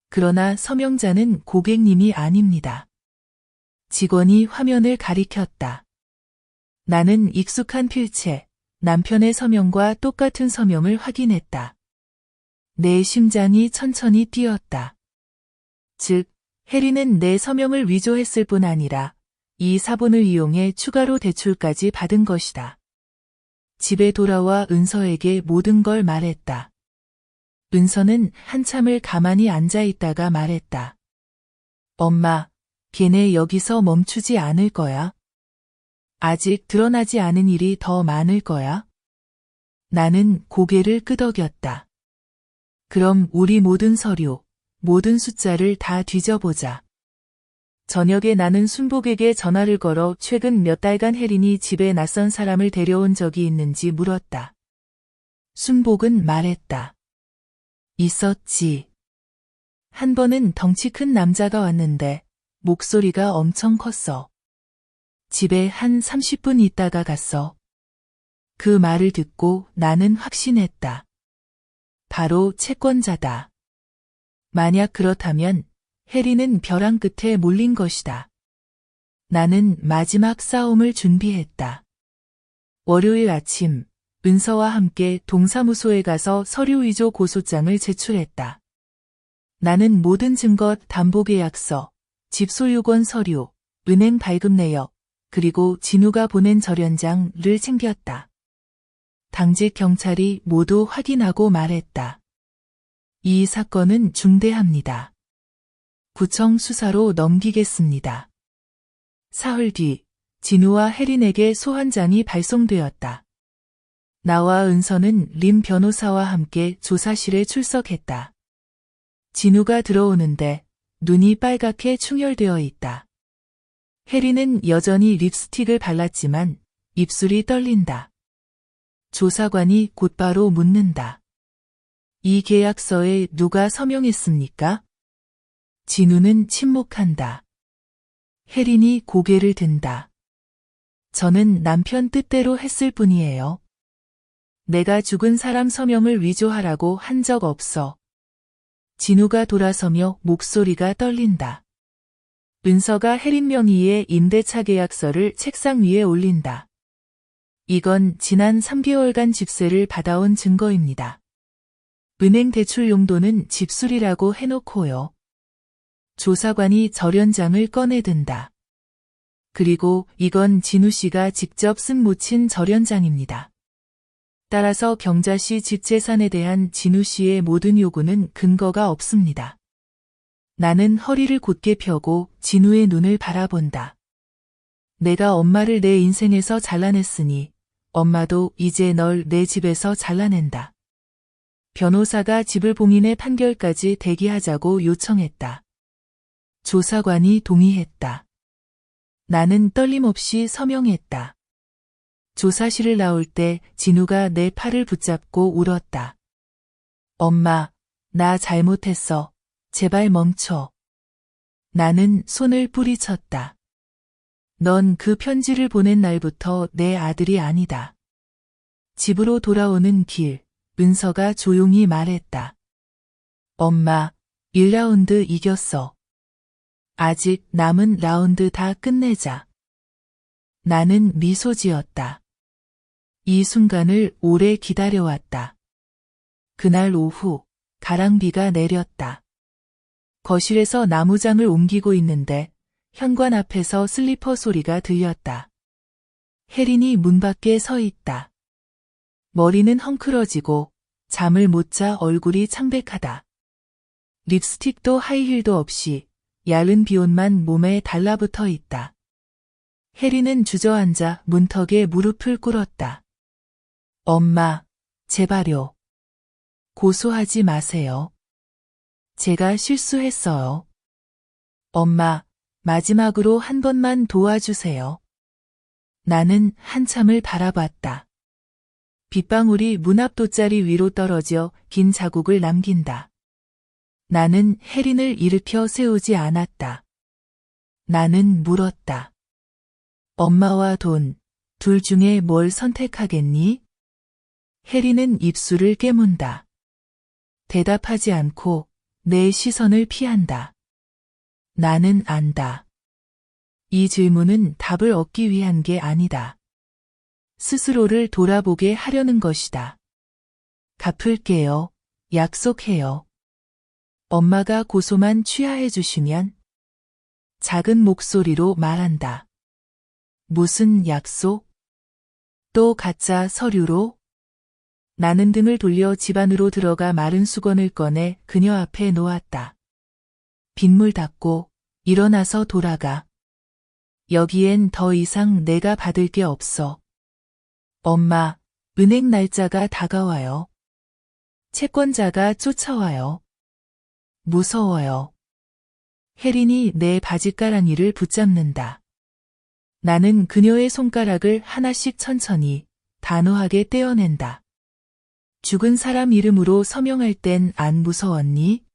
그러나 서명자는 고객님이 아닙니다. 직원이 화면을 가리켰다. 나는 익숙한 필체, 남편의 서명과 똑같은 서명을 확인했다. 내 심장이 천천히 뛰었다. 즉, 해리는 내 서명을 위조했을 뿐 아니라 이 사본을 이용해 추가로 대출까지 받은 것이다. 집에 돌아와 은서에게 모든 걸 말했다. 은서는 한참을 가만히 앉아 있다가 말했다. 엄마, 걔네 여기서 멈추지 않을 거야. 아직 드러나지 않은 일이 더 많을 거야. 나는 고개를 끄덕였다. 그럼 우리 모든 서류, 모든 숫자를 다 뒤져보자. 저녁에 나는 순복에게 전화를 걸어 최근 몇 달간 혜린이 집에 낯선 사람을 데려온 적이 있는지 물었다. 순복은 말했다. 있었지. 한 번은 덩치 큰 남자가 왔는데 목소리가 엄청 컸어. 집에 한 30분 있다가 갔어. 그 말을 듣고 나는 확신했다. 바로 채권자다. 만약 그렇다면 해리는 벼랑 끝에 몰린 것이다. 나는 마지막 싸움을 준비했다. 월요일 아침 은서와 함께 동사무소에 가서 서류 위조 고소장을 제출했다. 나는 모든 증거, 담보계약서, 집 소유권 서류, 은행 발급 내역, 그리고 진우가 보낸 절연장을 챙겼다. 당직 경찰이 모두 확인하고 말했다. 이 사건은 중대합니다. 구청 수사로 넘기겠습니다. 사흘 뒤 진우와 혜린에게 소환장이 발송되었다. 나와 은서는 림 변호사와 함께 조사실에 출석했다. 진우가 들어오는데 눈이 빨갛게 충혈되어 있다. 혜린은 여전히 립스틱을 발랐지만 입술이 떨린다. 조사관이 곧바로 묻는다. 이 계약서에 누가 서명했습니까? 진우는 침묵한다. 혜린이 고개를 든다. 저는 남편 뜻대로 했을 뿐이에요. 내가 죽은 사람 서명을 위조하라고 한 적 없어. 진우가 돌아서며 목소리가 떨린다. 은서가 혜린 명의의 임대차 계약서를 책상 위에 올린다. 이건 지난 3개월간 집세를 받아온 증거입니다. 은행 대출 용도는 집수리라고 해놓고요. 조사관이 절연장을 꺼내든다. 그리고 이건 진우 씨가 직접 쓴 묻힌 절연장입니다. 따라서 경자씨 집 재산에 대한 진우 씨의 모든 요구는 근거가 없습니다. 나는 허리를 곧게 펴고 진우의 눈을 바라본다. 내가 엄마를 내 인생에서 잘라냈으니 엄마도 이제 널 내 집에서 잘라낸다. 변호사가 집을 봉인해 판결까지 대기하자고 요청했다. 조사관이 동의했다. 나는 떨림없이 서명했다. 조사실을 나올 때 진우가 내 팔을 붙잡고 울었다. 엄마, 나 잘못했어. 제발 멈춰. 나는 손을 뿌리쳤다. 넌 그 편지를 보낸 날부터 내 아들이 아니다. 집으로 돌아오는 길, 은서가 조용히 말했다. 엄마, 1라운드 이겼어. 아직 남은 라운드 다 끝내자. 나는 미소 지었다. 이 순간을 오래 기다려왔다. 그날 오후, 가랑비가 내렸다. 거실에서 나무장을 옮기고 있는데 현관 앞에서 슬리퍼 소리가 들렸다. 혜린이 문 밖에 서 있다. 머리는 헝클어지고 잠을 못 자 얼굴이 창백하다. 립스틱도 하이힐도 없이 얇은 비옷만 몸에 달라붙어 있다. 혜린은 주저앉아 문턱에 무릎을 꿇었다. 엄마, 제발요. 고소하지 마세요. 제가 실수했어요. 엄마, 마지막으로 한 번만 도와주세요. 나는 한참을 바라봤다. 빗방울이 문 앞 돗자리 위로 떨어져 긴 자국을 남긴다. 나는 혜린을 일으켜 세우지 않았다. 나는 물었다. 엄마와 돈, 둘 중에 뭘 선택하겠니? 혜린은 입술을 깨문다. 대답하지 않고 내 시선을 피한다. 나는 안다. 이 질문은 답을 얻기 위한 게 아니다. 스스로를 돌아보게 하려는 것이다. 갚을게요. 약속해요. 엄마가 고소만 취하해 주시면 작은 목소리로 말한다. 무슨 약속? 또 가짜 서류로? 나는 등을 돌려 집 안으로 들어가 마른 수건을 꺼내 그녀 앞에 놓았다. 빗물 닦고 일어나서 돌아가. 여기엔 더 이상 내가 받을 게 없어. 엄마, 은행 날짜가 다가와요. 채권자가 쫓아와요. 무서워요. 혜린이 내 바짓가랑이를 붙잡는다. 나는 그녀의 손가락을 하나씩 천천히, 단호하게 떼어낸다. 죽은 사람 이름으로 서명할 땐 안 무서웠니?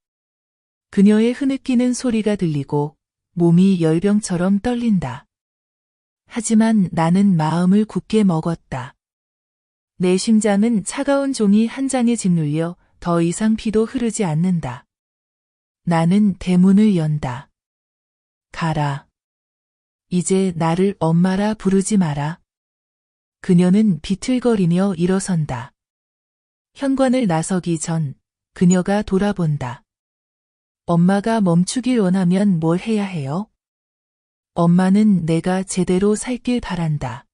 그녀의 흐느끼는 소리가 들리고 몸이 열병처럼 떨린다. 하지만 나는 마음을 굳게 먹었다. 내 심장은 차가운 종이 한 장에 짓눌려 더 이상 피도 흐르지 않는다. 나는 대문을 연다. 가라. 이제 나를 엄마라 부르지 마라. 그녀는 비틀거리며 일어선다. 현관을 나서기 전 그녀가 돌아본다. 엄마가 멈추길 원하면 뭘 해야 해요? 엄마는 내가 제대로 살길 바란다.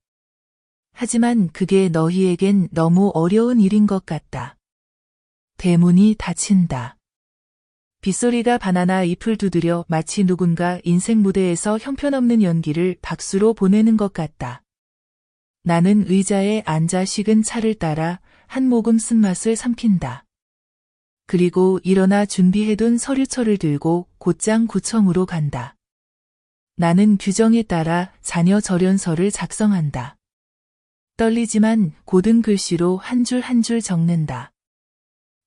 하지만 그게 너희에겐 너무 어려운 일인 것 같다. 대문이 닫힌다. 빗소리가 바나나 잎을 두드려 마치 누군가 인생 무대에서 형편없는 연기를 박수로 보내는 것 같다. 나는 의자에 앉아 식은 차를 따라 한 모금 쓴맛을 삼킨다. 그리고 일어나 준비해둔 서류철을 들고 곧장 구청으로 간다. 나는 규정에 따라 자녀 절연서를 작성한다. 떨리지만 고든 글씨로 한 줄 한 줄 적는다.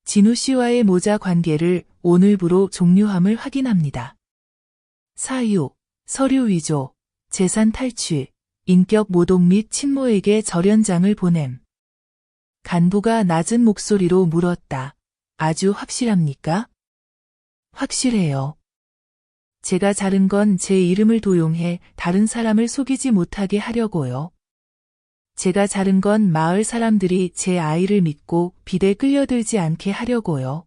진우 씨와의 모자 관계를 오늘부로 종료함을 확인합니다. 사유, 서류 위조, 재산 탈취, 인격 모독 및 친모에게 절연장을 보냄. 간부가 낮은 목소리로 물었다. 아주 확실합니까? 확실해요. 제가 자른 건 제 이름을 도용해 다른 사람을 속이지 못하게 하려고요. 제가 자른 건 마을 사람들이 제 아이를 믿고 빚에 끌려들지 않게 하려고요.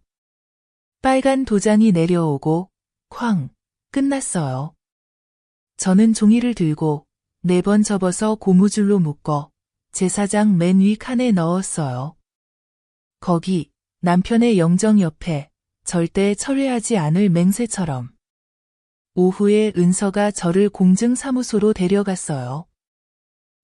빨간 도장이 내려오고 쾅, 끝났어요. 저는 종이를 들고 4번 접어서 고무줄로 묶어 제사장 맨 위 칸에 넣었어요. 거기 남편의 영정 옆에 절대 철회하지 않을 맹세처럼. 오후에 은서가 저를 공증사무소로 데려갔어요.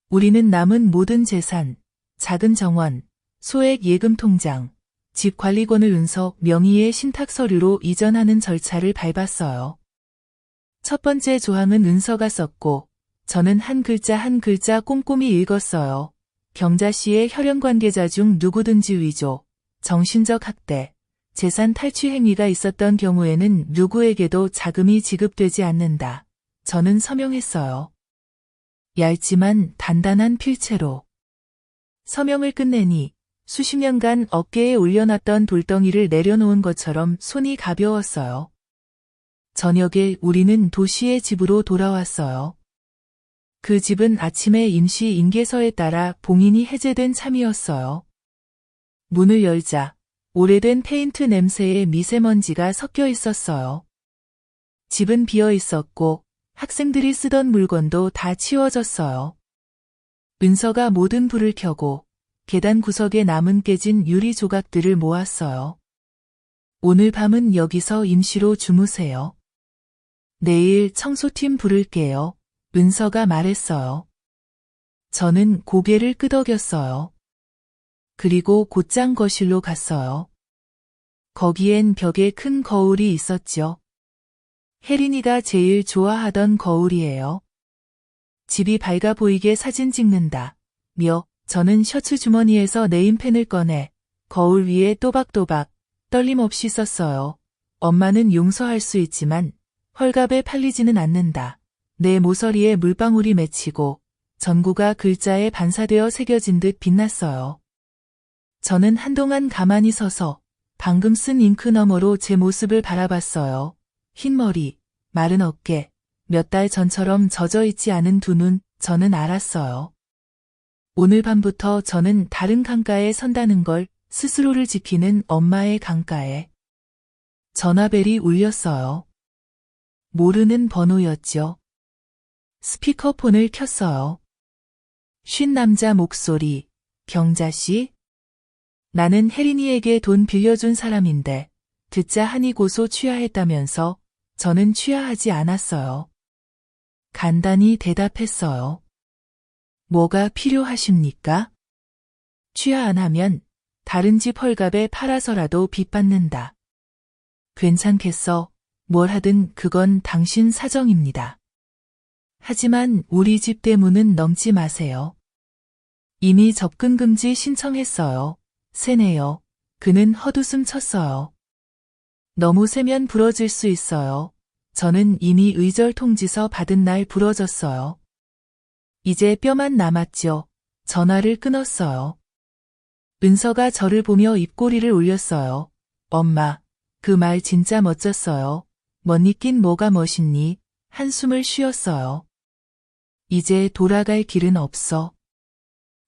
우리는 남은 모든 재산, 작은 정원, 소액 예금 통장, 집 관리권을 은서 명의의 신탁서류로 이전하는 절차를 밟았어요. 첫 번째 조항은 은서가 썼고 저는 한 글자 한 글자 꼼꼼히 읽었어요. 경자 씨의 혈연 관계자 중 누구든지 위조, 정신적 학대, 재산 탈취 행위가 있었던 경우에는 누구에게도 자금이 지급되지 않는다. 저는 서명했어요. 얇지만 단단한 필체로. 서명을 끝내니 수십 년간 어깨에 올려놨던 돌덩이를 내려놓은 것처럼 손이 가벼웠어요. 저녁에 우리는 도시의 집으로 돌아왔어요. 그 집은 아침에 임시 인계서에 따라 봉인이 해제된 참이었어요. 문을 열자 오래된 페인트 냄새에 미세먼지가 섞여 있었어요. 집은 비어 있었고 학생들이 쓰던 물건도 다 치워졌어요. 은서가 모든 불을 켜고 계단 구석에 남은 깨진 유리 조각들을 모았어요. 오늘 밤은 여기서 임시로 주무세요. 내일 청소팀 부를게요. 은서가 말했어요. 저는 고개를 끄덕였어요. 그리고 곧장 거실로 갔어요. 거기엔 벽에 큰 거울이 있었죠. 혜린이가 제일 좋아하던 거울이에요. 집이 밝아 보이게 사진 찍는다. 저는 셔츠 주머니에서 네임펜을 꺼내 거울 위에 또박또박 떨림없이 썼어요. 엄마는 용서할 수 있지만 헐갑에 팔리지는 않는다. 내 모서리에 물방울이 맺히고 전구가 글자에 반사되어 새겨진 듯 빛났어요. 저는 한동안 가만히 서서 방금 쓴 잉크 너머로 제 모습을 바라봤어요. 흰 머리, 마른 어깨, 몇 달 전처럼 젖어있지 않은 두 눈, 저는 알았어요. 오늘 밤부터 저는 다른 강가에 선다는 걸, 스스로를 지키는 엄마의 강가에. 전화벨이 울렸어요. 모르는 번호였죠. 스피커폰을 켰어요. 쉰 남자 목소리, 경자씨? 나는 혜린이에게 돈 빌려준 사람인데 듣자 하니 고소 취하했다면서 저는 취하하지 않았어요. 간단히 대답했어요. 뭐가 필요하십니까? 취하 안 하면 다른 집 헐갑에 팔아서라도 빚받는다. 괜찮겠어. 뭘 하든 그건 당신 사정입니다. 하지만 우리 집 대문은 넘지 마세요. 이미 접근 금지 신청했어요. 세네요. 그는 헛웃음 쳤어요. 너무 세면 부러질 수 있어요. 저는 이미 의절 통지서 받은 날 부러졌어요. 이제 뼈만 남았죠. 전화를 끊었어요. 은서가 저를 보며 입꼬리를 올렸어요. 엄마, 그 말 진짜 멋졌어요. 멋있긴 뭐가 멋있니? 한숨을 쉬었어요. 이제 돌아갈 길은 없어.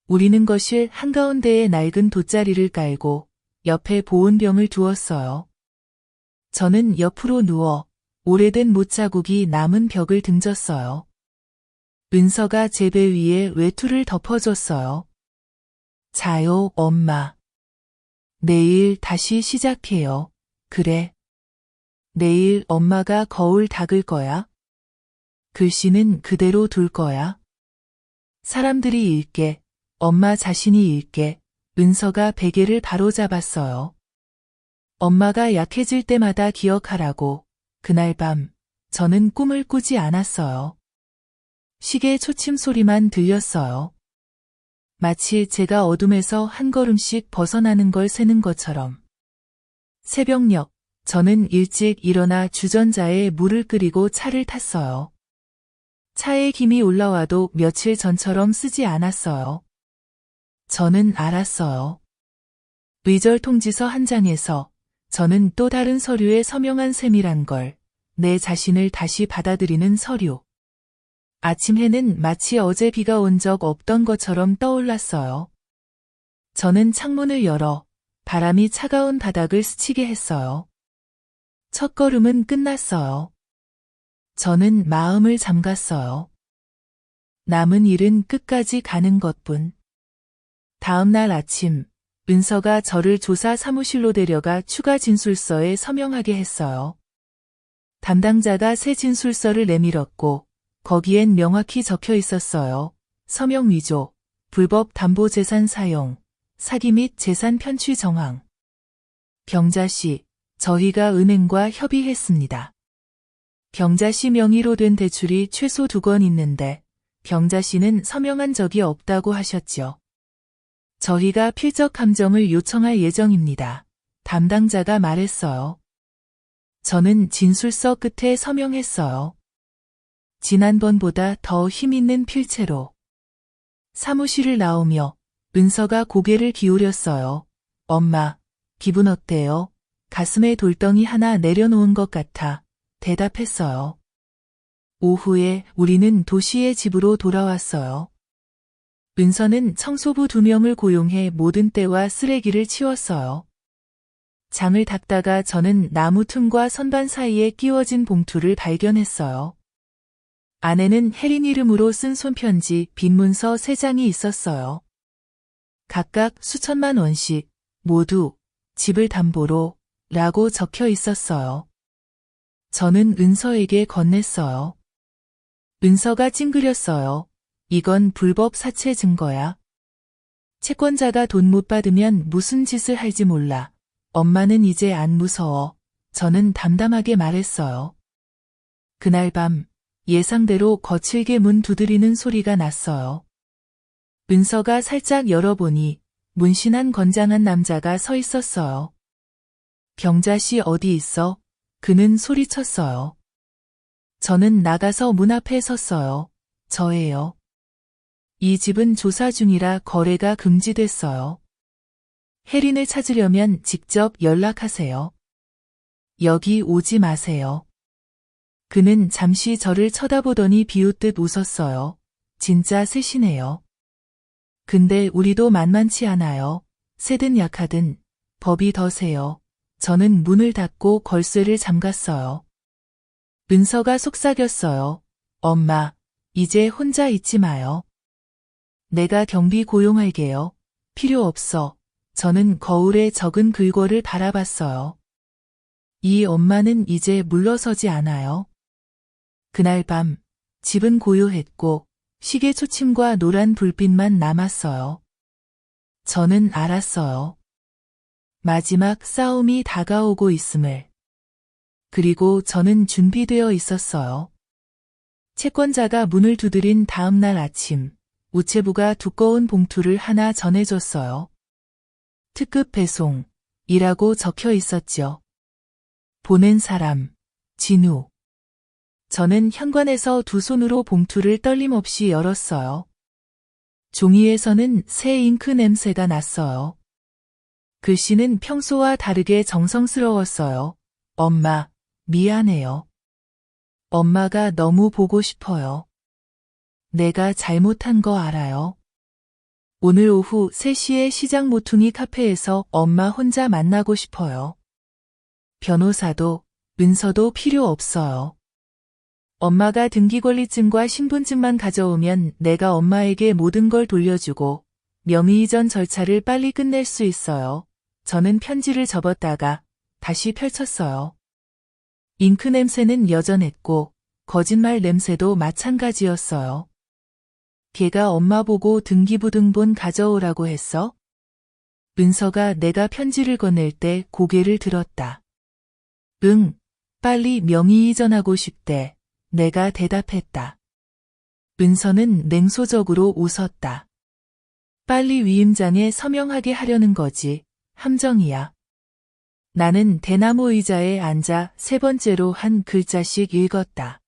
우리는 거실 한가운데에 낡은 돗자리를 깔고 옆에 보온병을 두었어요. 저는 옆으로 누워 오래된 못자국이 남은 벽을 등졌어요. 은서가 제 배 위에 외투를 덮어줬어요. 자요, 엄마. 내일 다시 시작해요. 그래. 내일 엄마가 거울 닦을 거야? 글씨는 그대로 둘 거야? 사람들이 읽게, 엄마 자신이 읽게, 은서가 베개를 바로잡았어요. 엄마가 약해질 때마다 기억하라고. 그날 밤, 저는 꿈을 꾸지 않았어요. 시계 초침 소리만 들렸어요. 마치 제가 어둠에서 한 걸음씩 벗어나는 걸 세는 것처럼. 새벽녘, 저는 일찍 일어나 주전자에 물을 끓이고 차를 탔어요. 차에 김이 올라와도 며칠 전처럼 쓰지 않았어요. 저는 알았어요. 의절 통지서 한 장에서 저는 또 다른 서류에 서명한 셈이란 걸, 내 자신을 다시 받아들이는 서류. 아침 해는 마치 어제 비가 온 적 없던 것처럼 떠올랐어요. 저는 창문을 열어 바람이 차가운 바닥을 스치게 했어요. 첫걸음은 끝났어요. 저는 마음을 잠갔어요. 남은 일은 끝까지 가는 것뿐. 다음 날 아침, 은서가 저를 조사 사무실로 데려가 추가 진술서에 서명하게 했어요. 담당자가 새 진술서를 내밀었고 거기엔 명확히 적혀 있었어요. 서명 위조, 불법 담보재산 사용, 사기 및 재산 편취 정황. 경자씨, 저희가 은행과 협의했습니다. 경자씨 명의로 된 대출이 최소 2건 있는데 경자씨는 서명한 적이 없다고 하셨죠. 저희가 필적 감정을 요청할 예정입니다. 담당자가 말했어요. 저는 진술서 끝에 서명했어요. 지난번보다 더 힘있는 필체로. 사무실을 나오며 은서가 고개를 기울였어요. 엄마, 기분 어때요? 가슴에 돌덩이 하나 내려놓은 것 같아 대답했어요. 오후에 우리는 도시의 집으로 돌아왔어요. 은서는 청소부 2명을 고용해 모든 때와 쓰레기를 치웠어요. 장을 닦다가 저는 나무 틈과 선반 사이에 끼워진 봉투를 발견했어요. 안에는 혜린 이름으로 쓴 손편지, 빈 문서 3장이 있었어요. 각각 수천만 원씩, 모두 집을 담보로 라고 적혀 있었어요. 저는 은서에게 건넸어요. 은서가 찡그렸어요. 이건 불법 사채 증거야. 채권자가 돈 못 받으면 무슨 짓을 할지 몰라. 엄마는 이제 안 무서워. 저는 담담하게 말했어요. 그날 밤 예상대로 거칠게 문 두드리는 소리가 났어요. 은서가 살짝 열어보니 문신한 건장한 남자가 서 있었어요. 경자씨 어디 있어? 그는 소리쳤어요. 저는 나가서 문 앞에 섰어요. 저예요. 이 집은 조사 중이라 거래가 금지됐어요. 혜린을 찾으려면 직접 연락하세요. 여기 오지 마세요. 그는 잠시 저를 쳐다보더니 비웃듯 웃었어요. 진짜 셋이네요. 근데 우리도 만만치 않아요. 세든 약하든 법이 더 세요. 저는 문을 닫고 걸쇠를 잠갔어요. 은서가 속삭였어요. 엄마, 이제 혼자 있지 마요. 내가 경비 고용할게요. 필요 없어. 저는 거울에 적은 글꼴을 바라봤어요. 이 엄마는 이제 물러서지 않아요. 그날 밤 집은 고요했고 시계 초침과 노란 불빛만 남았어요. 저는 알았어요. 마지막 싸움이 다가오고 있음을. 그리고 저는 준비되어 있었어요. 채권자가 문을 두드린 다음 날 아침, 우체부가 두꺼운 봉투를 하나 전해줬어요. 특급 배송이라고 적혀 있었죠. 보낸 사람, 진우. 저는 현관에서 두 손으로 봉투를 떨림없이 열었어요. 종이에서는 새 잉크 냄새가 났어요. 글씨는 평소와 다르게 정성스러웠어요. 엄마, 미안해요. 엄마가 너무 보고 싶어요. 내가 잘못한 거 알아요. 오늘 오후 3시에 시장 모퉁이 카페에서 엄마 혼자 만나고 싶어요. 변호사도, 은서도 필요 없어요. 엄마가 등기권리증과 신분증만 가져오면 내가 엄마에게 모든 걸 돌려주고 명의 이전 절차를 빨리 끝낼 수 있어요. 저는 편지를 접었다가 다시 펼쳤어요. 잉크 냄새는 여전했고 거짓말 냄새도 마찬가지였어요. 걔가 엄마 보고 등기부등본 가져오라고 했어? 은서가 내가 편지를 건넬 때 고개를 들었다. 응, 빨리 명의 이전하고 싶대. 내가 대답했다. 은서는 냉소적으로 웃었다. 빨리 위임장에 서명하게 하려는 거지. 함정이야. 나는 대나무 의자에 앉아 3번째로 한 글자씩 읽었다.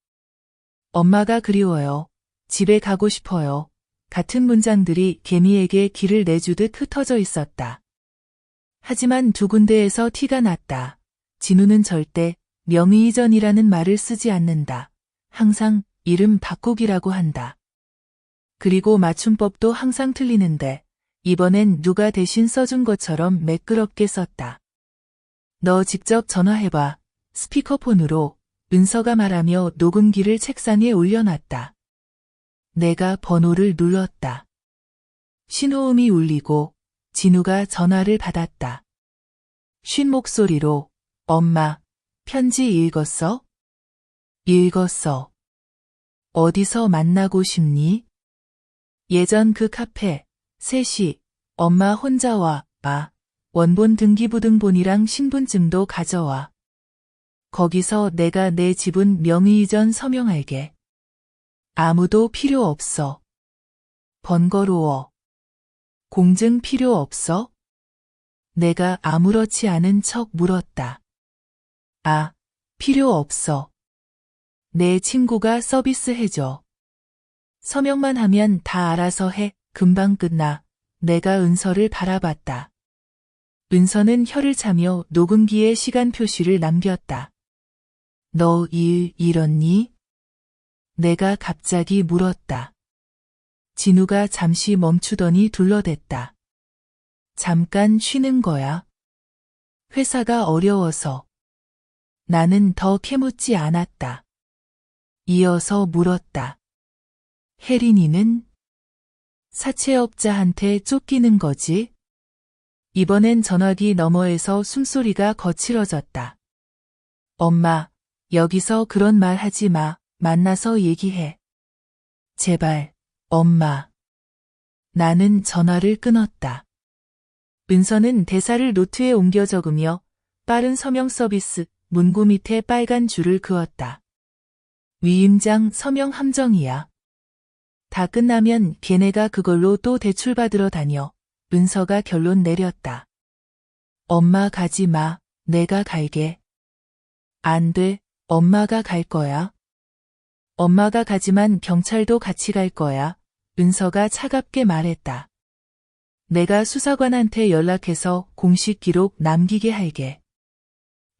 엄마가 그리워요. 집에 가고 싶어요. 같은 문장들이 개미에게 길을 내주듯 흩어져 있었다. 하지만 두 군데에서 티가 났다. 진우는 절대 명의 이전이라는 말을 쓰지 않는다. 항상 이름 바꾸기라고 한다. 그리고 맞춤법도 항상 틀리는데 이번엔 누가 대신 써준 것처럼 매끄럽게 썼다. 너 직접 전화해봐. 스피커폰으로 은서가 말하며 녹음기를 책상에 올려놨다. 내가 번호를 눌렀다. 신호음이 울리고 진우가 전화를 받았다. 쉰 목소리로 엄마, 편지 읽었어? 읽었어. 어디서 만나고 싶니? 예전 그 카페, 3시, 엄마 혼자 와, 원본 등기부등본이랑 신분증도 가져와. 거기서 내가 내 지분 명의 이전 서명할게. 아무도 필요 없어. 번거로워. 공증 필요 없어? 내가 아무렇지 않은 척 물었다. 아, 필요 없어. 내 친구가 서비스해줘. 서명만 하면 다 알아서 해. 금방 끝나. 내가 은서를 바라봤다. 은서는 혀를 차며 녹음기에 시간 표시를 남겼다. 너 일 잃었니? 내가 갑자기 물었다. 진우가 잠시 멈추더니 둘러댔다. 잠깐 쉬는 거야. 회사가 어려워서. 나는 더 캐묻지 않았다. 이어서 물었다. 혜린이는? 사채업자한테 쫓기는 거지? 이번엔 전화기 너머에서 숨소리가 거칠어졌다. 엄마, 여기서 그런 말 하지 마. 만나서 얘기해. 제발, 엄마. 나는 전화를 끊었다. 은서는 대사를 노트에 옮겨 적으며 빠른 서명 서비스 문구 밑에 빨간 줄을 그었다. 위임장 서명 함정이야. 다 끝나면 걔네가 그걸로 또 대출 받으러 다녀. 은서가 결론 내렸다. 엄마 가지 마. 내가 갈게. 안 돼. 엄마가 갈 거야. 엄마가 가지만 경찰도 같이 갈 거야. 은서가 차갑게 말했다. 내가 수사관한테 연락해서 공식 기록 남기게 할게.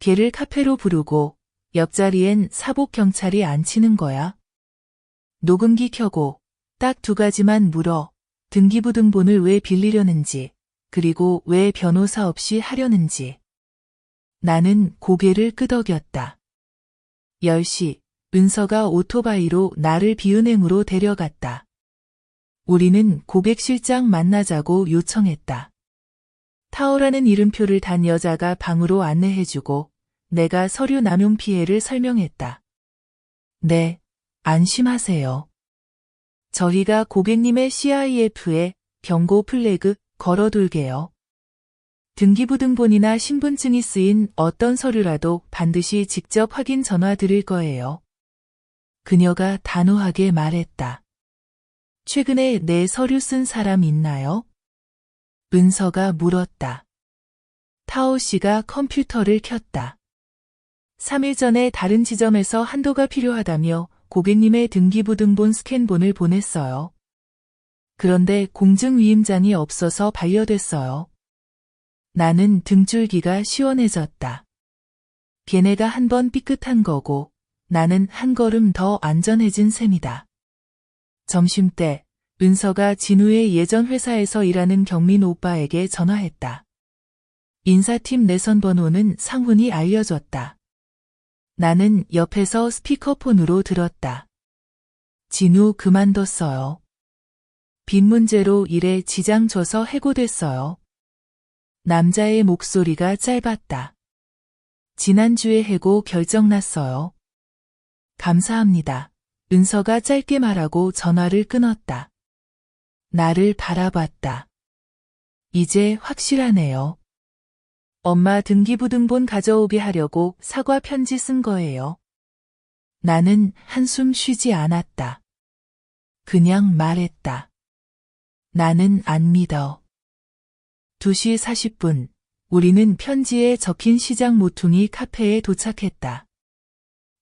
걔를 카페로 부르고 옆자리엔 사복 경찰이 앉히는 거야. 녹음기 켜고 딱 2가지만 물어. 등기부등본을 왜 빌리려는지, 그리고 왜 변호사 없이 하려는지. 나는 고개를 끄덕였다. 10시, 은서가 오토바이로 나를 비은행으로 데려갔다. 우리는 고객실장 만나자고 요청했다. 타오라는 이름표를 단 여자가 방으로 안내해주고 내가 서류 남용 피해를 설명했다. 네, 안심하세요. 저희가 고객님의 CIF에 경고 플래그 걸어둘게요. 등기부등본이나 신분증이 쓰인 어떤 서류라도 반드시 직접 확인 전화 드릴 거예요. 그녀가 단호하게 말했다. 최근에 내 서류 쓴 사람 있나요? 은서가 물었다. 타오 씨가 컴퓨터를 켰다. 3일 전에 다른 지점에서 한도가 필요하다며 고객님의 등기부등본 스캔본을 보냈어요. 그런데 공증위임장이 없어서 반려됐어요. 나는 등줄기가 시원해졌다. 걔네가 한 번 삐끗한 거고 나는 한 걸음 더 안전해진 셈이다. 점심때 은서가 진우의 예전 회사에서 일하는 경민 오빠에게 전화했다. 인사팀 내선 번호는 상훈이 알려줬다. 나는 옆에서 스피커폰으로 들었다. 진우 그만뒀어요. 빚 문제로 일에 지장 줘서 해고됐어요. 남자의 목소리가 짧았다. 지난주에 해고 결정났어요. 감사합니다. 은서가 짧게 말하고 전화를 끊었다. 나를 바라봤다. 이제 확실하네요. 엄마 등기부등본 가져오게 하려고 사과 편지 쓴 거예요. 나는 한숨 쉬지 않았다. 그냥 말했다. 나는 안 믿어. 2시 40분, 우리는 편지에 적힌 시장 모퉁이 카페에 도착했다.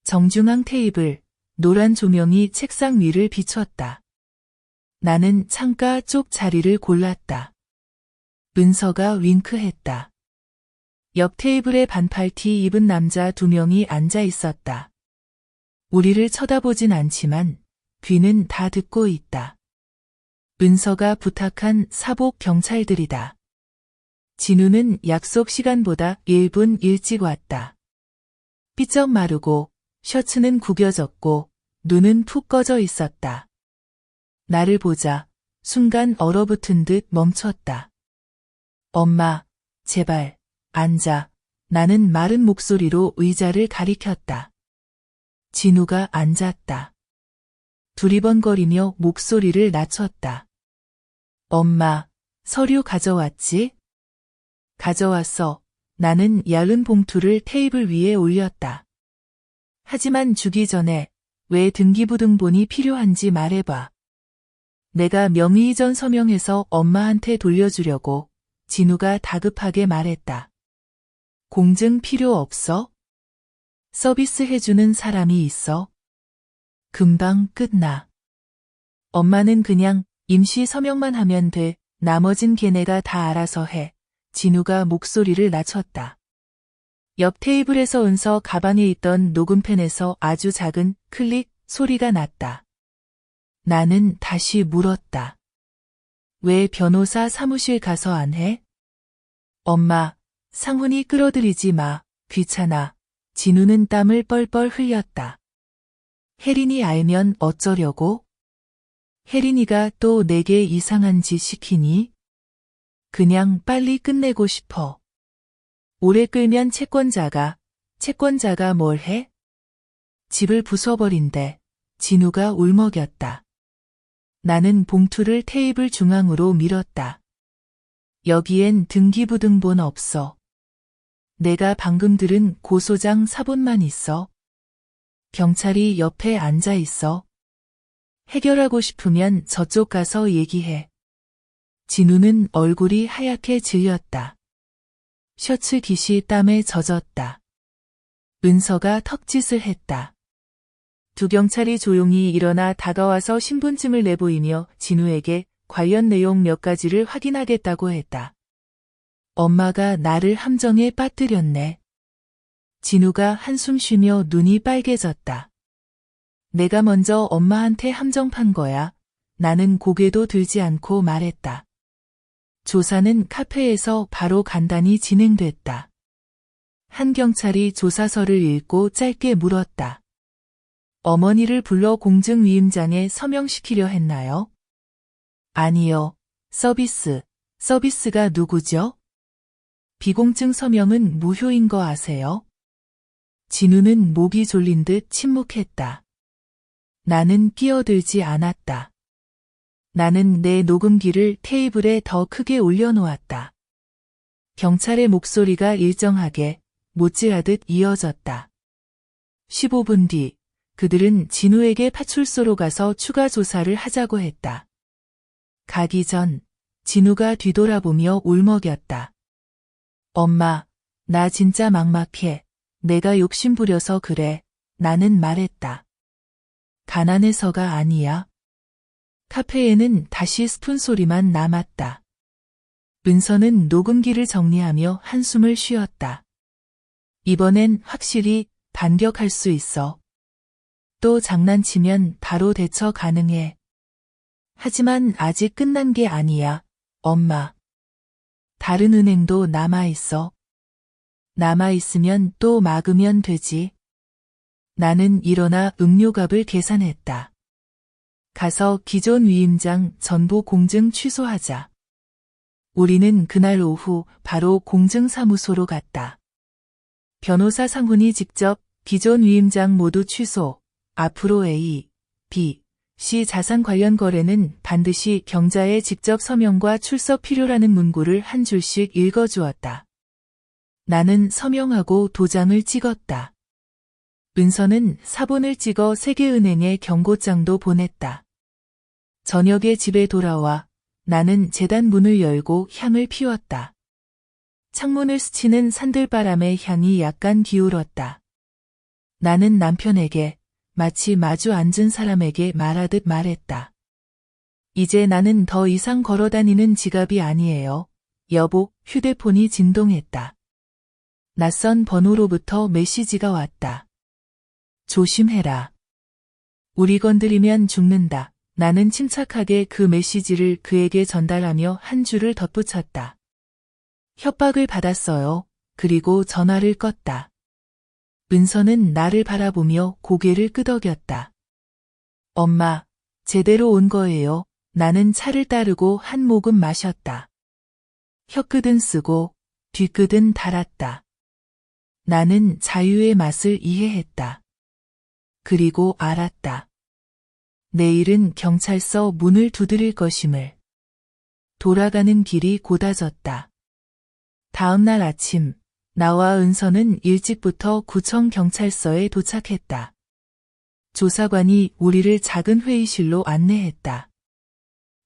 정중앙 테이블, 노란 조명이 책상 위를 비췄다. 나는 창가 쪽 자리를 골랐다. 은서가 윙크했다. 옆 테이블에 반팔티 입은 남자 2명이 앉아 있었다. 우리를 쳐다보진 않지만 귀는 다 듣고 있다. 은서가 부탁한 사복 경찰들이다. 진우는 약속 시간보다 1분 일찍 왔다. 삐쩍 마르고 셔츠는 구겨졌고 눈은 푹 꺼져 있었다. 나를 보자 순간 얼어붙은 듯 멈췄다. 엄마, 제발, 앉아. 나는 마른 목소리로 의자를 가리켰다. 진우가 앉았다. 두리번거리며 목소리를 낮췄다. 엄마, 서류 가져왔지? 가져왔어. 나는 얇은 봉투를 테이블 위에 올렸다. 하지만 주기 전에 왜 등기부등본이 필요한지 말해봐. 내가 명의 이전 서명해서 엄마한테 돌려주려고 진우가 다급하게 말했다. 공증 필요 없어? 서비스 해주는 사람이 있어? 금방 끝나. 엄마는 그냥 임시 서명만 하면 돼. 나머진 걔네가 다 알아서 해. 진우가 목소리를 낮췄다. 옆 테이블에서 은서 가방에 있던 녹음펜에서 아주 작은 클릭 소리가 났다. 나는 다시 물었다. 왜 변호사 사무실 가서 안 해? 엄마, 상훈이 끌어들이지 마. 귀찮아. 진우는 땀을 뻘뻘 흘렸다. 혜린이 알면 어쩌려고? 혜린이가 또 내게 이상한 짓 시키니? 그냥 빨리 끝내고 싶어. 오래 끌면 채권자가 뭘 해? 집을 부숴버린대. 진우가 울먹였다. 나는 봉투를 테이블 중앙으로 밀었다. 여기엔 등기부등본 없어. 내가 방금 들은 고소장 사본만 있어. 경찰이 옆에 앉아 있어. 해결하고 싶으면 저쪽 가서 얘기해. 진우는 얼굴이 하얗게 질렸다. 셔츠 깃이 땀에 젖었다. 은서가 턱짓을 했다. 두 경찰이 조용히 일어나 다가와서 신분증을 내보이며 진우에게 관련 내용 몇 가지를 확인하겠다고 했다. 엄마가 나를 함정에 빠뜨렸네. 진우가 한숨 쉬며 눈이 빨개졌다. 내가 먼저 엄마한테 함정 판 거야. 나는 고개도 들지 않고 말했다. 조사는 카페에서 바로 간단히 진행됐다. 한 경찰이 조사서를 읽고 짧게 물었다. 어머니를 불러 공증위임장에 서명시키려 했나요? 아니요. 서비스가 누구죠? 비공증 서명은 무효인 거 아세요? 진우는 목이 졸린 듯 침묵했다. 나는 끼어들지 않았다. 나는 내 녹음기를 테이블에 더 크게 올려놓았다. 경찰의 목소리가 일정하게 못질하듯 이어졌다. 15분 뒤 그들은 진우에게 파출소로 가서 추가 조사를 하자고 했다. 가기 전 진우가 뒤돌아보며 울먹였다. 엄마, 나 진짜 막막해. 내가 욕심부려서 그래. 나는 말했다. 가난해서가 아니야. 카페에는 다시 스푼 소리만 남았다. 은서는 녹음기를 정리하며 한숨을 쉬었다. 이번엔 확실히 반격할 수 있어. 또 장난치면 바로 대처 가능해. 하지만 아직 끝난 게 아니야, 엄마. 다른 은행도 남아있어. 남아있으면 또 막으면 되지. 나는 일어나 음료값을 계산했다. 가서 기존 위임장 전부 공증 취소하자. 우리는 그날 오후 바로 공증사무소로 갔다. 변호사 상훈이 직접 기존 위임장 모두 취소, 앞으로 A, B, C 자산 관련 거래는 반드시 경자의 직접 서명과 출석 필요라는 문구를 한 줄씩 읽어주었다. 나는 서명하고 도장을 찍었다. 은서는 사본을 찍어 세계은행에 경고장도 보냈다. 저녁에 집에 돌아와 나는 재단 문을 열고 향을 피웠다. 창문을 스치는 산들바람의 향이 약간 기울었다. 나는 남편에게 마치 마주 앉은 사람에게 말하듯 말했다. 이제 나는 더 이상 걸어다니는 지갑이 아니에요. 여보, 휴대폰이 진동했다. 낯선 번호로부터 메시지가 왔다. 조심해라. 우리 건드리면 죽는다. 나는 침착하게 그 메시지를 그에게 전달하며 한 줄을 덧붙였다. 협박을 받았어요. 그리고 전화를 껐다. 은서는 나를 바라보며 고개를 끄덕였다. 엄마, 제대로 온 거예요. 나는 차를 따르고 한 모금 마셨다. 혀끝은 쓰고 뒤끝은 달았다. 나는 자유의 맛을 이해했다. 그리고 알았다. 내일은 경찰서 문을 두드릴 것임을. 돌아가는 길이 고다졌다. 다음 날 아침, 나와 은서는 일찍부터 구청 경찰서에 도착했다. 조사관이 우리를 작은 회의실로 안내했다.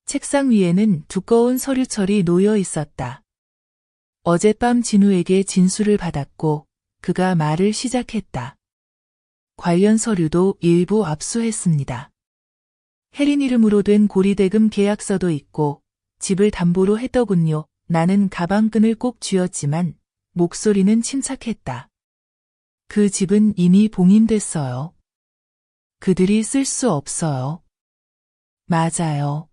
책상 위에는 두꺼운 서류철이 놓여 있었다. 어젯밤 진우에게 진술을 받았고 그가 말을 시작했다. 관련 서류도 일부 압수했습니다. 혜린 이름으로 된 고리대금 계약서도 있고 집을 담보로 했더군요. 나는 가방끈을 꼭 쥐었지만 목소리는 침착했다. 그 집은 이미 봉인됐어요. 그들이 쓸 수 없어요. 맞아요.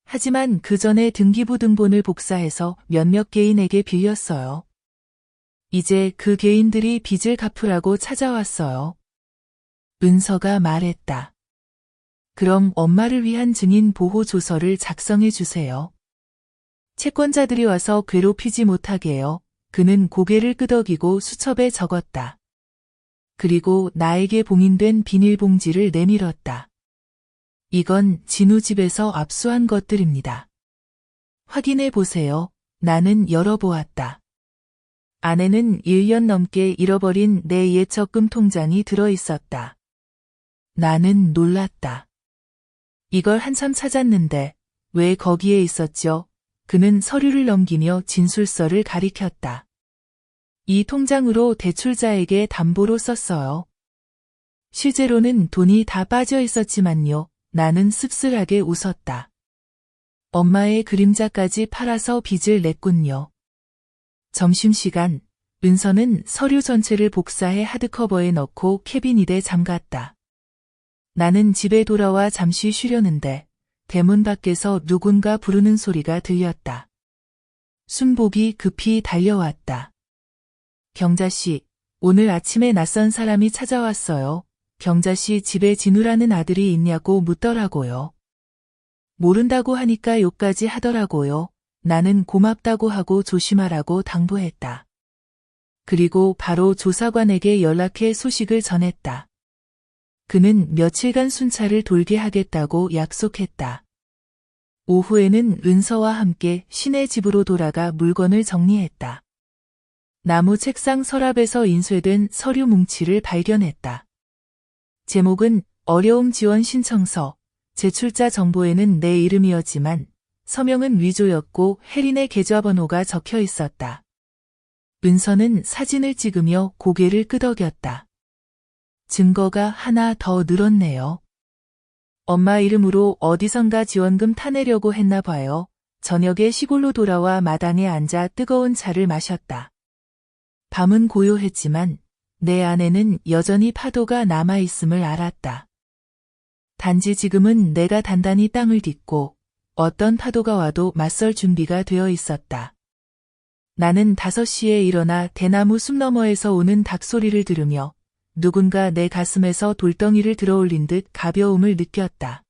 하지만 그 전에 등기부등본을 복사해서 몇몇 개인에게 빌렸어요. 이제 그 개인들이 빚을 갚으라고 찾아왔어요. 은서가 말했다. 그럼 엄마를 위한 증인 보호 조서를 작성해 주세요. 채권자들이 와서 괴롭히지 못하게요. 그는 고개를 끄덕이고 수첩에 적었다. 그리고 나에게 봉인된 비닐봉지를 내밀었다. 이건 진우 집에서 압수한 것들입니다. 확인해 보세요. 나는 열어보았다. 안에는 1년 넘게 잃어버린 내 옛 적금 통장이 들어있었다. 나는 놀랐다. 이걸 한참 찾았는데 왜 거기에 있었죠? 그는 서류를 넘기며 진술서를 가리켰다. 이 통장으로 대출자에게 담보로 썼어요. 실제로는 돈이 다 빠져 있었지만요. 나는 씁쓸하게 웃었다. 엄마의 그림자까지 팔아서 빚을 냈군요. 점심시간, 은서는 서류 전체를 복사해 하드커버에 넣고 캐비닛에 잠갔다. 나는 집에 돌아와 잠시 쉬려는데 대문 밖에서 누군가 부르는 소리가 들렸다. 순복이 급히 달려왔다. 경자씨, 오늘 아침에 낯선 사람이 찾아왔어요. 경자씨 집에 진우라는 아들이 있냐고 묻더라고요. 모른다고 하니까 욕까지 하더라고요. 나는 고맙다고 하고 조심하라고 당부했다. 그리고 바로 조사관에게 연락해 소식을 전했다. 그는 며칠간 순찰을 돌게 하겠다고 약속했다. 오후에는 은서와 함께 시내 집으로 돌아가 물건을 정리했다. 나무 책상 서랍에서 인쇄된 서류 뭉치를 발견했다. 제목은 어려움 지원 신청서, 제출자 정보에는 내 이름이었지만 서명은 위조였고 혜린의 계좌번호가 적혀 있었다. 은서는 사진을 찍으며 고개를 끄덕였다. 증거가 하나 더 늘었네요. 엄마 이름으로 어디선가 지원금 타내려고 했나 봐요. 저녁에 시골로 돌아와 마당에 앉아 뜨거운 차를 마셨다. 밤은 고요했지만 내 안에는 여전히 파도가 남아있음을 알았다. 단지 지금은 내가 단단히 땅을 딛고 어떤 파도가 와도 맞설 준비가 되어 있었다. 나는 5시에 일어나 대나무 숲 너머에서 오는 닭소리를 들으며 누군가 내 가슴에서 돌덩이를 들어올린 듯 가벼움을 느꼈다.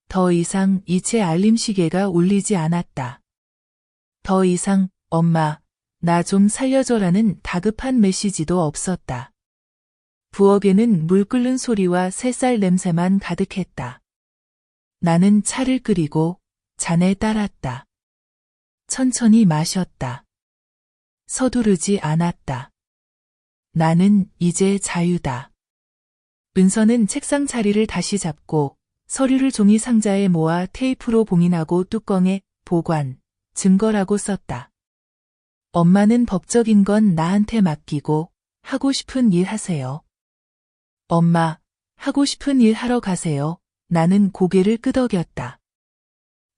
더 이상 이체 알림 시계가 울리지 않았다. 더 이상 엄마, 나 좀 살려줘라는 다급한 메시지도 없었다. 부엌에는 물 끓는 소리와 새쌀 냄새만 가득했다. 나는 차를 끓이고 잔에 따랐다. 천천히 마셨다. 서두르지 않았다. 나는 이제 자유다. 은서는 책상 자리를 다시 잡고 서류를 종이 상자에 모아 테이프로 봉인하고 뚜껑에 보관, 증거라고 썼다. 엄마는 법적인 건 나한테 맡기고 하고 싶은 일 하세요. 엄마, 하고 싶은 일 하러 가세요. 나는 고개를 끄덕였다.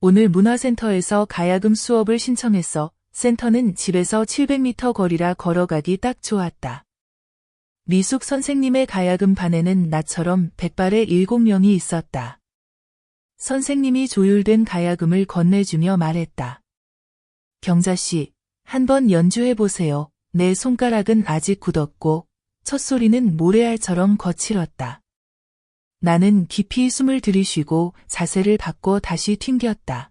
오늘 문화센터에서 가야금 수업을 신청했어. 센터는 집에서 700m 거리라 걸어가기 딱 좋았다. 미숙 선생님의 가야금 반에는 나처럼 백발에 7명이 있었다. 선생님이 조율된 가야금을 건네주며 말했다. 경자씨, 한번 연주해보세요. 내 손가락은 아직 굳었고 첫소리는 모래알처럼 거칠었다. 나는 깊이 숨을 들이쉬고 자세를 바꿔 다시 튕겼다.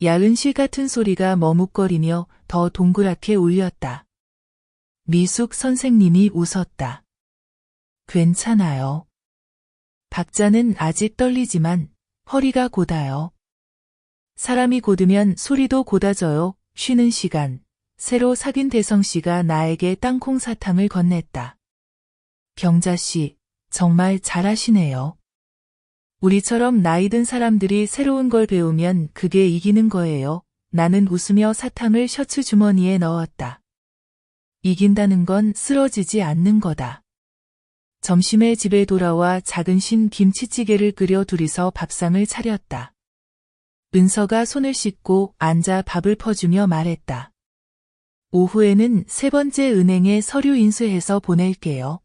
야은 실 같은 소리가 머뭇거리며 더 동그랗게 울렸다. 미숙 선생님이 웃었다. 괜찮아요. 박자는 아직 떨리지만 허리가 곧아요. 사람이 곧으면 소리도 곧아져요. 쉬는 시간. 새로 사귄 대성씨가 나에게 땅콩 사탕을 건넸다. 경자씨, 정말 잘하시네요. 우리처럼 나이 든 사람들이 새로운 걸 배우면 그게 이기는 거예요. 나는 웃으며 사탕을 셔츠 주머니에 넣었다. 이긴다는 건 쓰러지지 않는 거다. 점심에 집에 돌아와 작은 신 김치찌개를 끓여 둘이서 밥상을 차렸다. 은서가 손을 씻고 앉아 밥을 퍼주며 말했다. 오후에는 세 번째 은행에 서류 인수해서 보낼게요.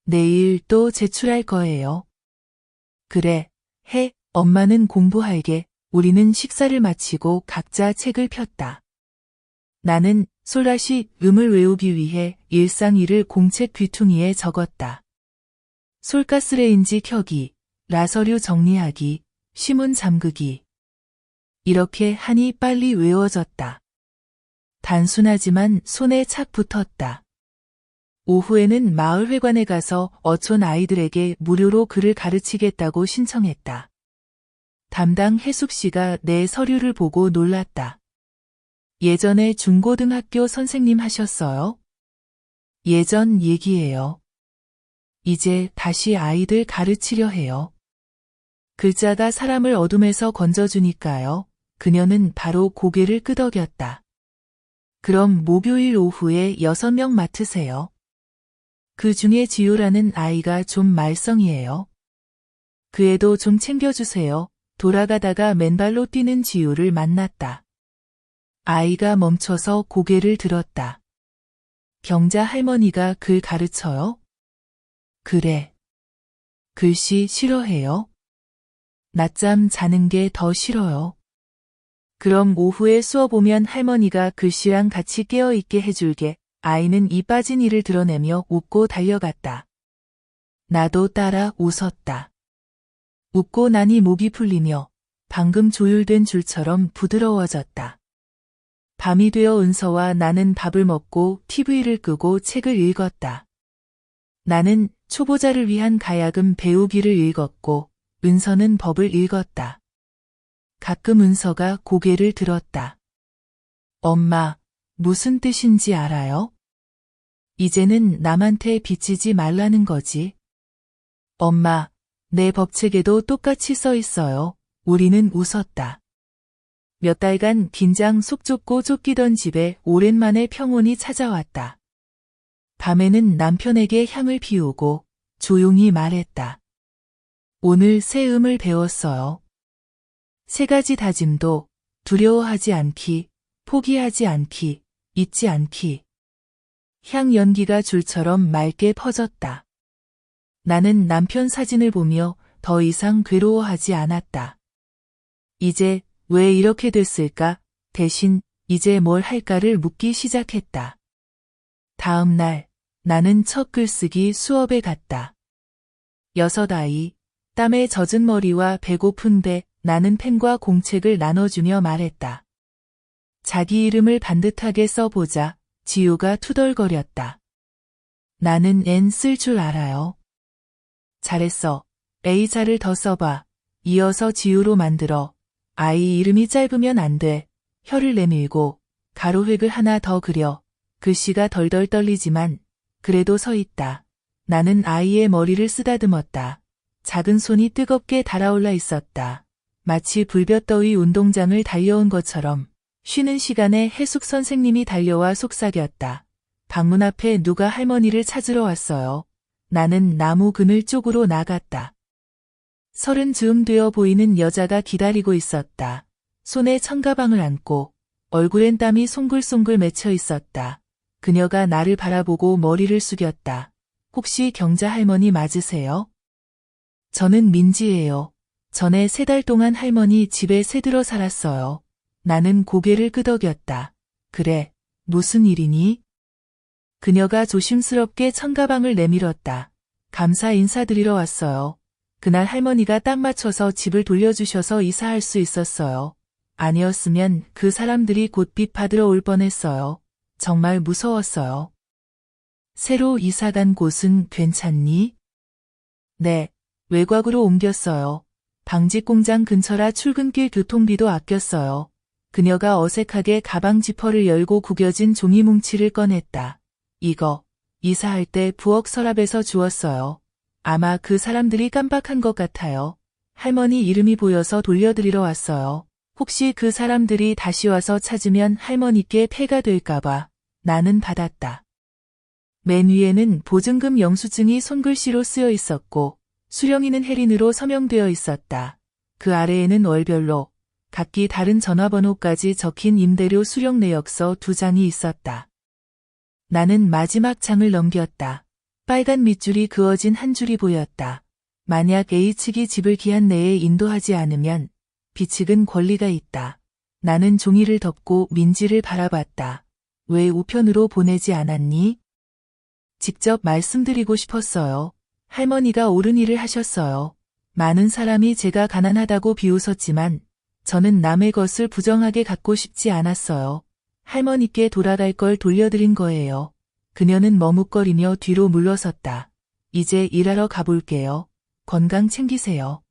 내일 또 제출할 거예요. 그래, 해. 엄마는 공부할게. 우리는 식사를 마치고 각자 책을 폈다. 나는 솔라시 음을 외우기 위해 일상일을 공책 귀퉁이에 적었다. 솔가스레인지 켜기, 라서류 정리하기, 시문 잠그기. 이렇게 하니 빨리 외워졌다. 단순하지만 손에 착 붙었다. 오후에는 마을회관에 가서 어촌 아이들에게 무료로 글을 가르치겠다고 신청했다. 담당 혜숙 씨가 내 서류를 보고 놀랐다. 예전에 중고등학교 선생님 하셨어요? 예전 얘기예요. 이제 다시 아이들 가르치려 해요. 글자가 사람을 어둠에서 건져주니까요. 그녀는 바로 고개를 끄덕였다. 그럼 목요일 오후에 6명 맡으세요. 그 중에 지효라는 아이가 좀 말썽이에요. 그 애도 좀 챙겨주세요. 돌아가다가 맨발로 뛰는 지효를 만났다. 아이가 멈춰서 고개를 들었다. 경자 할머니가 글 가르쳐요? 그래. 글씨 싫어해요? 낮잠 자는 게 더 싫어요. 그럼 오후에 수업 오면 할머니가 글씨랑 같이 깨어있게 해줄게. 아이는 이 빠진 이를 드러내며 웃고 달려갔다. 나도 따라 웃었다. 웃고 나니 목이 풀리며 방금 조율된 줄처럼 부드러워졌다. 밤이 되어 은서와 나는 밥을 먹고 TV를 끄고 책을 읽었다. 나는 초보자를 위한 가야금 배우기를 읽었고 은서는 법을 읽었다. 가끔 은서가 고개를 들었다. 엄마, 무슨 뜻인지 알아요? 이제는 남한테 비치지 말라는 거지. 엄마, 내 법책에도 똑같이 써 있어요. 우리는 웃었다. 몇 달간 긴장 속 좁고 쫓기던 집에 오랜만에 평온이 찾아왔다. 밤에는 남편에게 향을 피우고 조용히 말했다. 오늘 새 음을 배웠어요. 3가지 다짐도 두려워하지 않기, 포기하지 않기, 잊지 않기. 향 연기가 줄처럼 맑게 퍼졌다. 나는 남편 사진을 보며 더 이상 괴로워하지 않았다. 이제 왜 이렇게 됐을까? 대신 이제 뭘 할까를 묻기 시작했다. 다음 날 나는 첫 글쓰기 수업에 갔다. 6아이, 땀에 젖은 머리와 배고픈 배, 나는 펜과 공책을 나눠주며 말했다. 자기 이름을 반듯하게 써보자. 지효가 투덜거렸다. 나는 N 쓸 줄 알아요. 잘했어. A자를 더 써봐. 이어서 지효로 만들어. 아이 이름이 짧으면 안 돼. 혀를 내밀고 가로획을 하나 더 그려. 글씨가 덜덜 떨리지만 그래도 서 있다. 나는 아이의 머리를 쓰다듬었다. 작은 손이 뜨겁게 달아올라 있었다. 마치 불볕더위 운동장을 달려온 것처럼. 쉬는 시간에 해숙 선생님이 달려와 속삭였다. 방문 앞에 누가 할머니를 찾으러 왔어요. 나는 나무 그늘 쪽으로 나갔다. 30 즈음 되어 보이는 여자가 기다리고 있었다. 손에 청가방을 안고 얼굴엔 땀이 송글송글 맺혀 있었다. 그녀가 나를 바라보고 머리를 숙였다. 혹시 경자 할머니 맞으세요? 저는 민지예요. 전에 3달 동안 할머니 집에 새들어 살았어요. 나는 고개를 끄덕였다. 그래, 무슨 일이니? 그녀가 조심스럽게 청가방을 내밀었다. 감사 인사드리러 왔어요. 그날 할머니가 딱 맞춰서 집을 돌려주셔서 이사할 수 있었어요. 아니었으면 그 사람들이 곧 빚 받으러 올 뻔했어요. 정말 무서웠어요. 새로 이사간 곳은 괜찮니? 네, 외곽으로 옮겼어요. 방직 공장 근처라 출근길 교통비도 아꼈어요. 그녀가 어색하게 가방 지퍼를 열고 구겨진 종이 뭉치를 꺼냈다. 이거, 이사할 때 부엌 서랍에서 주웠어요. 아마 그 사람들이 깜빡한 것 같아요. 할머니 이름이 보여서 돌려드리러 왔어요. 혹시 그 사람들이 다시 와서 찾으면 할머니께 폐가 될까봐 나는 받았다. 맨 위에는 보증금 영수증이 손글씨로 쓰여 있었고 수령이는 혜린으로 서명되어 있었다. 그 아래에는 월별로 각기 다른 전화번호까지 적힌 임대료 수령 내역서 2장이 있었다. 나는 마지막 장을 넘겼다. 빨간 밑줄이 그어진 한 줄이 보였다. 만약 A측이 집을 기한 내에 인도하지 않으면 B측은 권리가 있다. 나는 종이를 덮고 민지를 바라봤다. 왜 우편으로 보내지 않았니? 직접 말씀드리고 싶었어요. 할머니가 옳은 일을 하셨어요. 많은 사람이 제가 가난하다고 비웃었지만 저는 남의 것을 부정하게 갖고 싶지 않았어요. 할머니께 돌아갈 걸 돌려드린 거예요. 그녀는 머뭇거리며 뒤로 물러섰다. 이제 일하러 가볼게요. 건강 챙기세요.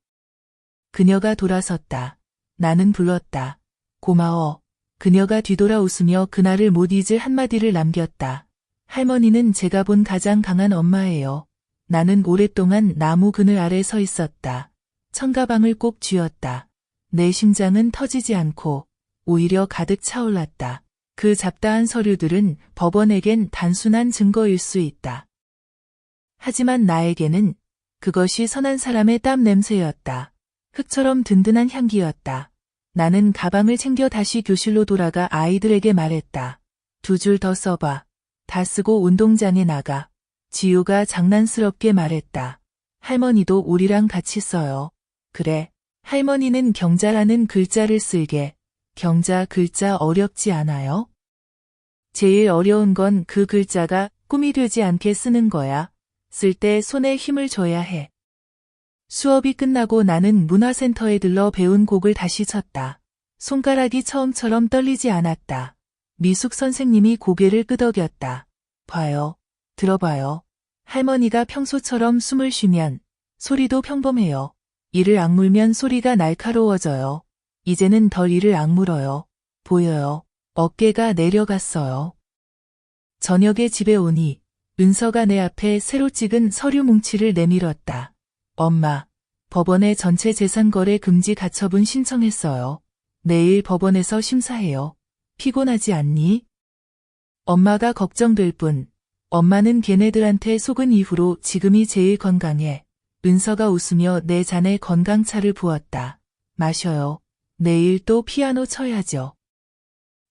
그녀가 돌아섰다. 나는 불렀다. 고마워. 그녀가 뒤돌아 웃으며 그날을 못 잊을 한마디를 남겼다. 할머니는 제가 본 가장 강한 엄마예요. 나는 오랫동안 나무 그늘 아래 서 있었다. 청가방을 꼭 쥐었다. 내 심장은 터지지 않고 오히려 가득 차올랐다. 그 잡다한 서류들은 법원에겐 단순한 증거일 수 있다. 하지만 나에게는 그것이 선한 사람의 땀 냄새였다. 흙처럼 든든한 향기였다. 나는 가방을 챙겨 다시 교실로 돌아가 아이들에게 말했다. 2줄 더 써봐. 다 쓰고 운동장에 나가. 지우가 장난스럽게 말했다. 할머니도 우리랑 같이 써요. 그래. 할머니는 경자라는 글자를 쓸게. 경자 글자 어렵지 않아요? 제일 어려운 건 그 글자가 꿈이 되지 않게 쓰는 거야. 쓸 때 손에 힘을 줘야 해. 수업이 끝나고 나는 문화센터에 들러 배운 곡을 다시 쳤다. 손가락이 처음처럼 떨리지 않았다. 미숙 선생님이 고개를 끄덕였다. 봐요. 들어봐요. 할머니가 평소처럼 숨을 쉬면 소리도 평범해요. 이를 악물면 소리가 날카로워져요. 이제는 덜 이를 악물어요. 보여요. 어깨가 내려갔어요. 저녁에 집에 오니 은서가 내 앞에 새로 찍은 서류 뭉치를 내밀었다. 엄마, 법원에 전체 재산거래 금지 가처분 신청했어요. 내일 법원에서 심사해요. 피곤하지 않니? 엄마가 걱정될 뿐. 엄마는 걔네들한테 속은 이후로 지금이 제일 건강해. 은서가 웃으며 내 잔에 건강차를 부었다. 마셔요. 내일 또 피아노 쳐야죠.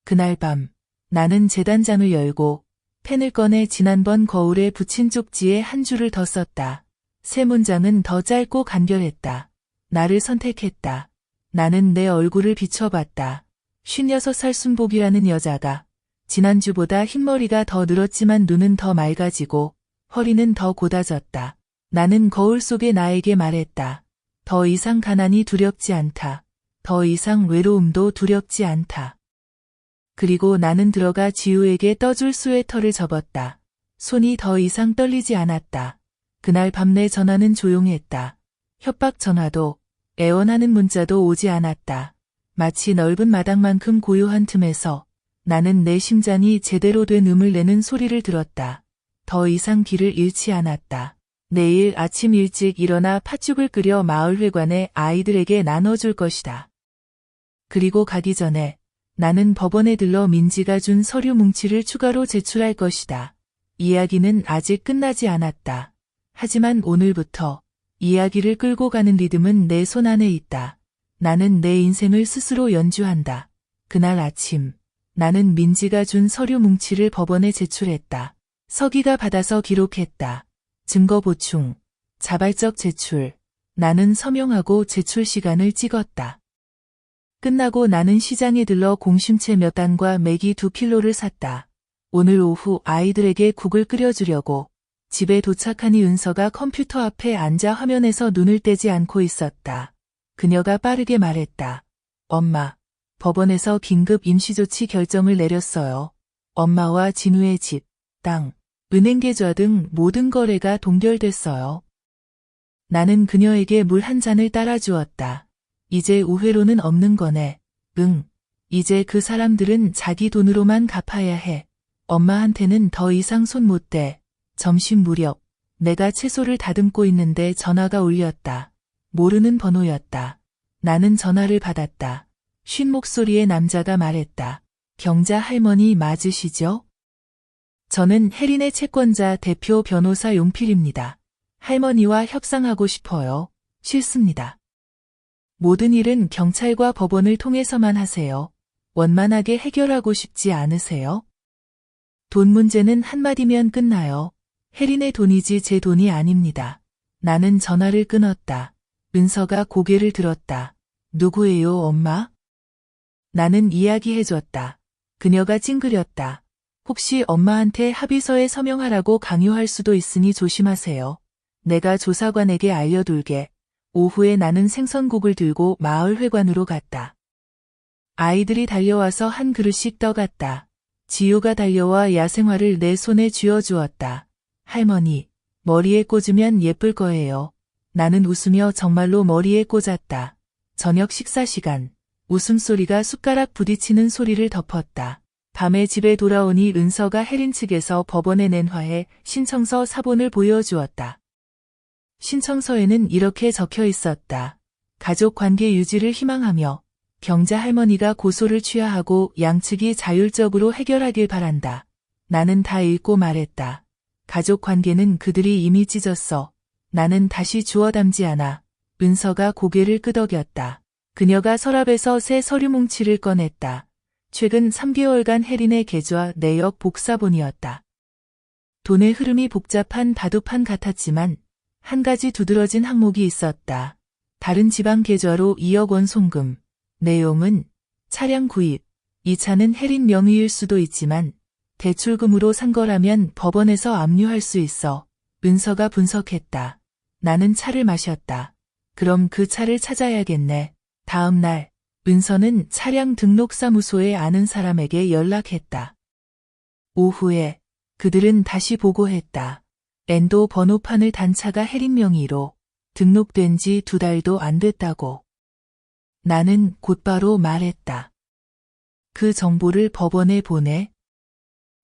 그날 밤 나는 재단장을 열고 펜을 꺼내 지난번 거울에 붙인 쪽지에 한 줄을 더 썼다. 세 문장은 더 짧고 간결했다. 나를 선택했다. 나는 내 얼굴을 비춰봤다. 56살 순복이라는 여자가 지난주보다 흰머리가 더 늘었지만 눈은 더 맑아지고 허리는 더 곧아졌다. 나는 거울 속에 나에게 말했다. 더 이상 가난이 두렵지 않다. 더 이상 외로움도 두렵지 않다. 그리고 나는 들어가 지우에게 떠줄 스웨터를 접었다. 손이 더 이상 떨리지 않았다. 그날 밤 내 전화는 조용했다. 협박 전화도 애원하는 문자도 오지 않았다. 마치 넓은 마당만큼 고요한 틈에서 나는 내 심장이 제대로 된 음을 내는 소리를 들었다. 더 이상 길을 잃지 않았다. 내일 아침 일찍 일어나 팥죽을 끓여 마을회관에 아이들에게 나눠줄 것이다. 그리고 가기 전에 나는 법원에 들러 민지가 준 서류 뭉치를 추가로 제출할 것이다. 이야기는 아직 끝나지 않았다. 하지만 오늘부터 이야기를 끌고 가는 리듬은 내 손 안에 있다. 나는 내 인생을 스스로 연주한다. 그날 아침 나는 민지가 준 서류 뭉치를 법원에 제출했다. 서기가 받아서 기록했다. 증거 보충, 자발적 제출. 나는 서명하고 제출 시간을 찍었다. 끝나고 나는 시장에 들러 공심채 몇 단과 맥이 2kg를 샀다. 오늘 오후 아이들에게 국을 끓여주려고 집에 도착하니 은서가 컴퓨터 앞에 앉아 화면에서 눈을 떼지 않고 있었다. 그녀가 빠르게 말했다. 엄마, 법원에서 긴급 임시조치 결정을 내렸어요. 엄마와 진우의 집, 땅, 은행 계좌 등 모든 거래가 동결됐어요. 나는 그녀에게 물 한 잔을 따라 주었다. 이제 우회로는 없는 거네. 응. 이제 그 사람들은 자기 돈으로만 갚아야 해. 엄마한테는 더 이상 손 못 대. 점심 무렵 내가 채소를 다듬고 있는데 전화가 울렸다. 모르는 번호였다. 나는 전화를 받았다. 쉰 목소리의 남자가 말했다. 경자 할머니 맞으시죠? 저는 혜린의 채권자 대표 변호사 용필입니다. 할머니와 협상하고 싶어요. 싫습니다. 모든 일은 경찰과 법원을 통해서만 하세요. 원만하게 해결하고 싶지 않으세요? 돈 문제는 한마디면 끝나요. 혜린의 돈이지 제 돈이 아닙니다. 나는 전화를 끊었다. 은서가 고개를 들었다. 누구예요, 엄마? 나는 이야기해줬다. 그녀가 찡그렸다. 혹시 엄마한테 합의서에 서명하라고 강요할 수도 있으니 조심하세요. 내가 조사관에게 알려둘게. 오후에 나는 생선국을 들고 마을 회관으로 갔다. 아이들이 달려와서 한 그릇씩 떠갔다. 지우가 달려와 야생화를 내 손에 쥐어주었다. 할머니, 머리에 꽂으면 예쁠 거예요. 나는 웃으며 정말로 머리에 꽂았다. 저녁 식사 시간. 웃음소리가 숟가락 부딪히는 소리를 덮었다. 밤에 집에 돌아오니 은서가 혜린 측에서 법원에 낸 화해 신청서 사본을 보여주었다. 신청서에는 이렇게 적혀 있었다. 가족 관계 유지를 희망하며 경자 할머니가 고소를 취하하고 양측이 자율적으로 해결하길 바란다. 나는 다 읽고 말했다. 가족 관계는 그들이 이미 찢었어. 나는 다시 주워 담지 않아. 은서가 고개를 끄덕였다. 그녀가 서랍에서 새 서류 뭉치를 꺼냈다. 최근 3개월간 혜린의 계좌 내역 복사본이었다. 돈의 흐름이 복잡한 바둑판 같았지만 한 가지 두드러진 항목이 있었다. 다른 지방 계좌로 2억 원 송금. 내용은 차량 구입. 이 차는 혜린 명의일 수도 있지만 대출금으로 산 거라면 법원에서 압류할 수 있어. 은서가 분석했다. 나는 차를 마셨다. 그럼 그 차를 찾아야겠네. 다음 날 은서는 차량 등록사무소에 아는 사람에게 연락했다. 오후에 그들은 다시 보고했다. 엔도 번호판을 단 차가 혜린 명의로 등록된 지 2달도 안 됐다고. 나는 곧바로 말했다. 그 정보를 법원에 보내.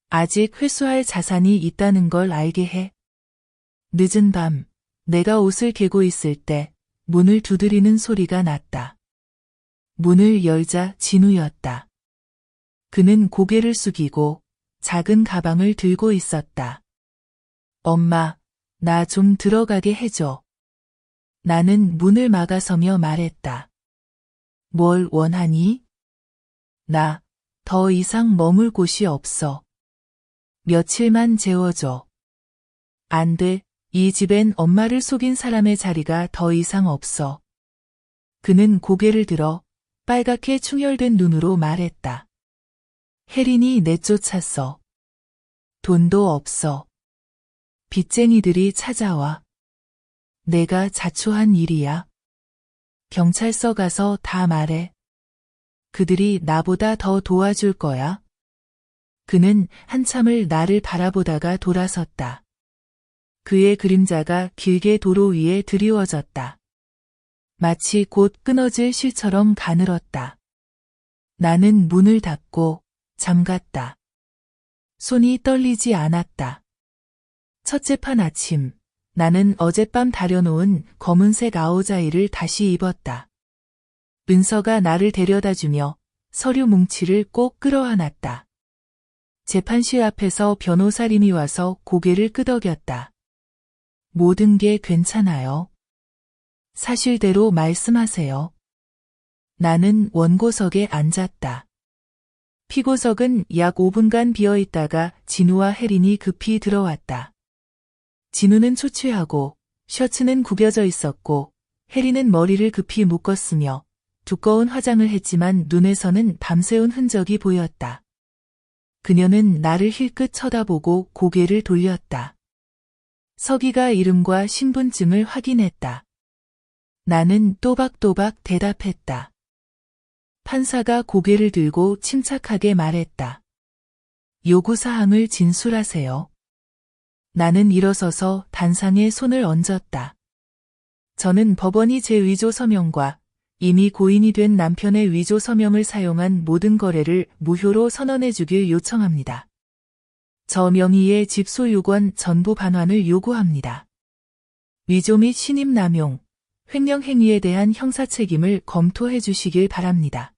아직 회수할 자산이 있다는 걸 알게 해. 늦은 밤, 내가 옷을 개고 있을 때 문을 두드리는 소리가 났다. 문을 열자 진우였다. 그는 고개를 숙이고 작은 가방을 들고 있었다. 엄마, 나 좀 들어가게 해줘. 나는 문을 막아서며 말했다. 뭘 원하니? 나 더 이상 머물 곳이 없어. 며칠만 재워줘. 안 돼. 이 집엔 엄마를 속인 사람의 자리가 더 이상 없어. 그는 고개를 들어 빨갛게 충혈된 눈으로 말했다. 혜린이 내쫓았어. 돈도 없어. 빚쟁이들이 찾아와. 내가 자초한 일이야. 경찰서 가서 다 말해. 그들이 나보다 더 도와줄 거야. 그는 한참을 나를 바라보다가 돌아섰다. 그의 그림자가 길게 도로 위에 드리워졌다. 마치 곧 끊어질 실처럼 가늘었다. 나는 문을 닫고 잠갔다. 손이 떨리지 않았다. 첫째 판 아침, 나는 어젯밤 다려놓은 검은색 아오자이를 다시 입었다. 은서가 나를 데려다주며 서류 뭉치를 꼭 끌어안았다. 재판실 앞에서 변호사님이 와서 고개를 끄덕였다. 모든 게 괜찮아요. 사실대로 말씀하세요. 나는 원고석에 앉았다. 피고석은 약 5분간 비어있다가 진우와 혜린이 급히 들어왔다. 진우는 초췌하고 셔츠는 구겨져 있었고 혜린은 머리를 급히 묶었으며 두꺼운 화장을 했지만 눈에서는 밤새운 흔적이 보였다. 그녀는 나를 힐끗 쳐다보고 고개를 돌렸다. 서기가 이름과 신분증을 확인했다. 나는 또박또박 대답했다. 판사가 고개를 들고 침착하게 말했다. 요구사항을 진술하세요. 나는 일어서서 단상에 손을 얹었다. 저는 법원이 제 위조 서명과 이미 고인이 된 남편의 위조 서명을 사용한 모든 거래를 무효로 선언해 주길 요청합니다. 저 명의의 집 소유권 전부 반환을 요구합니다. 위조 및 신임 남용, 횡령 행위에 대한 형사 책임을 검토해 주시길 바랍니다.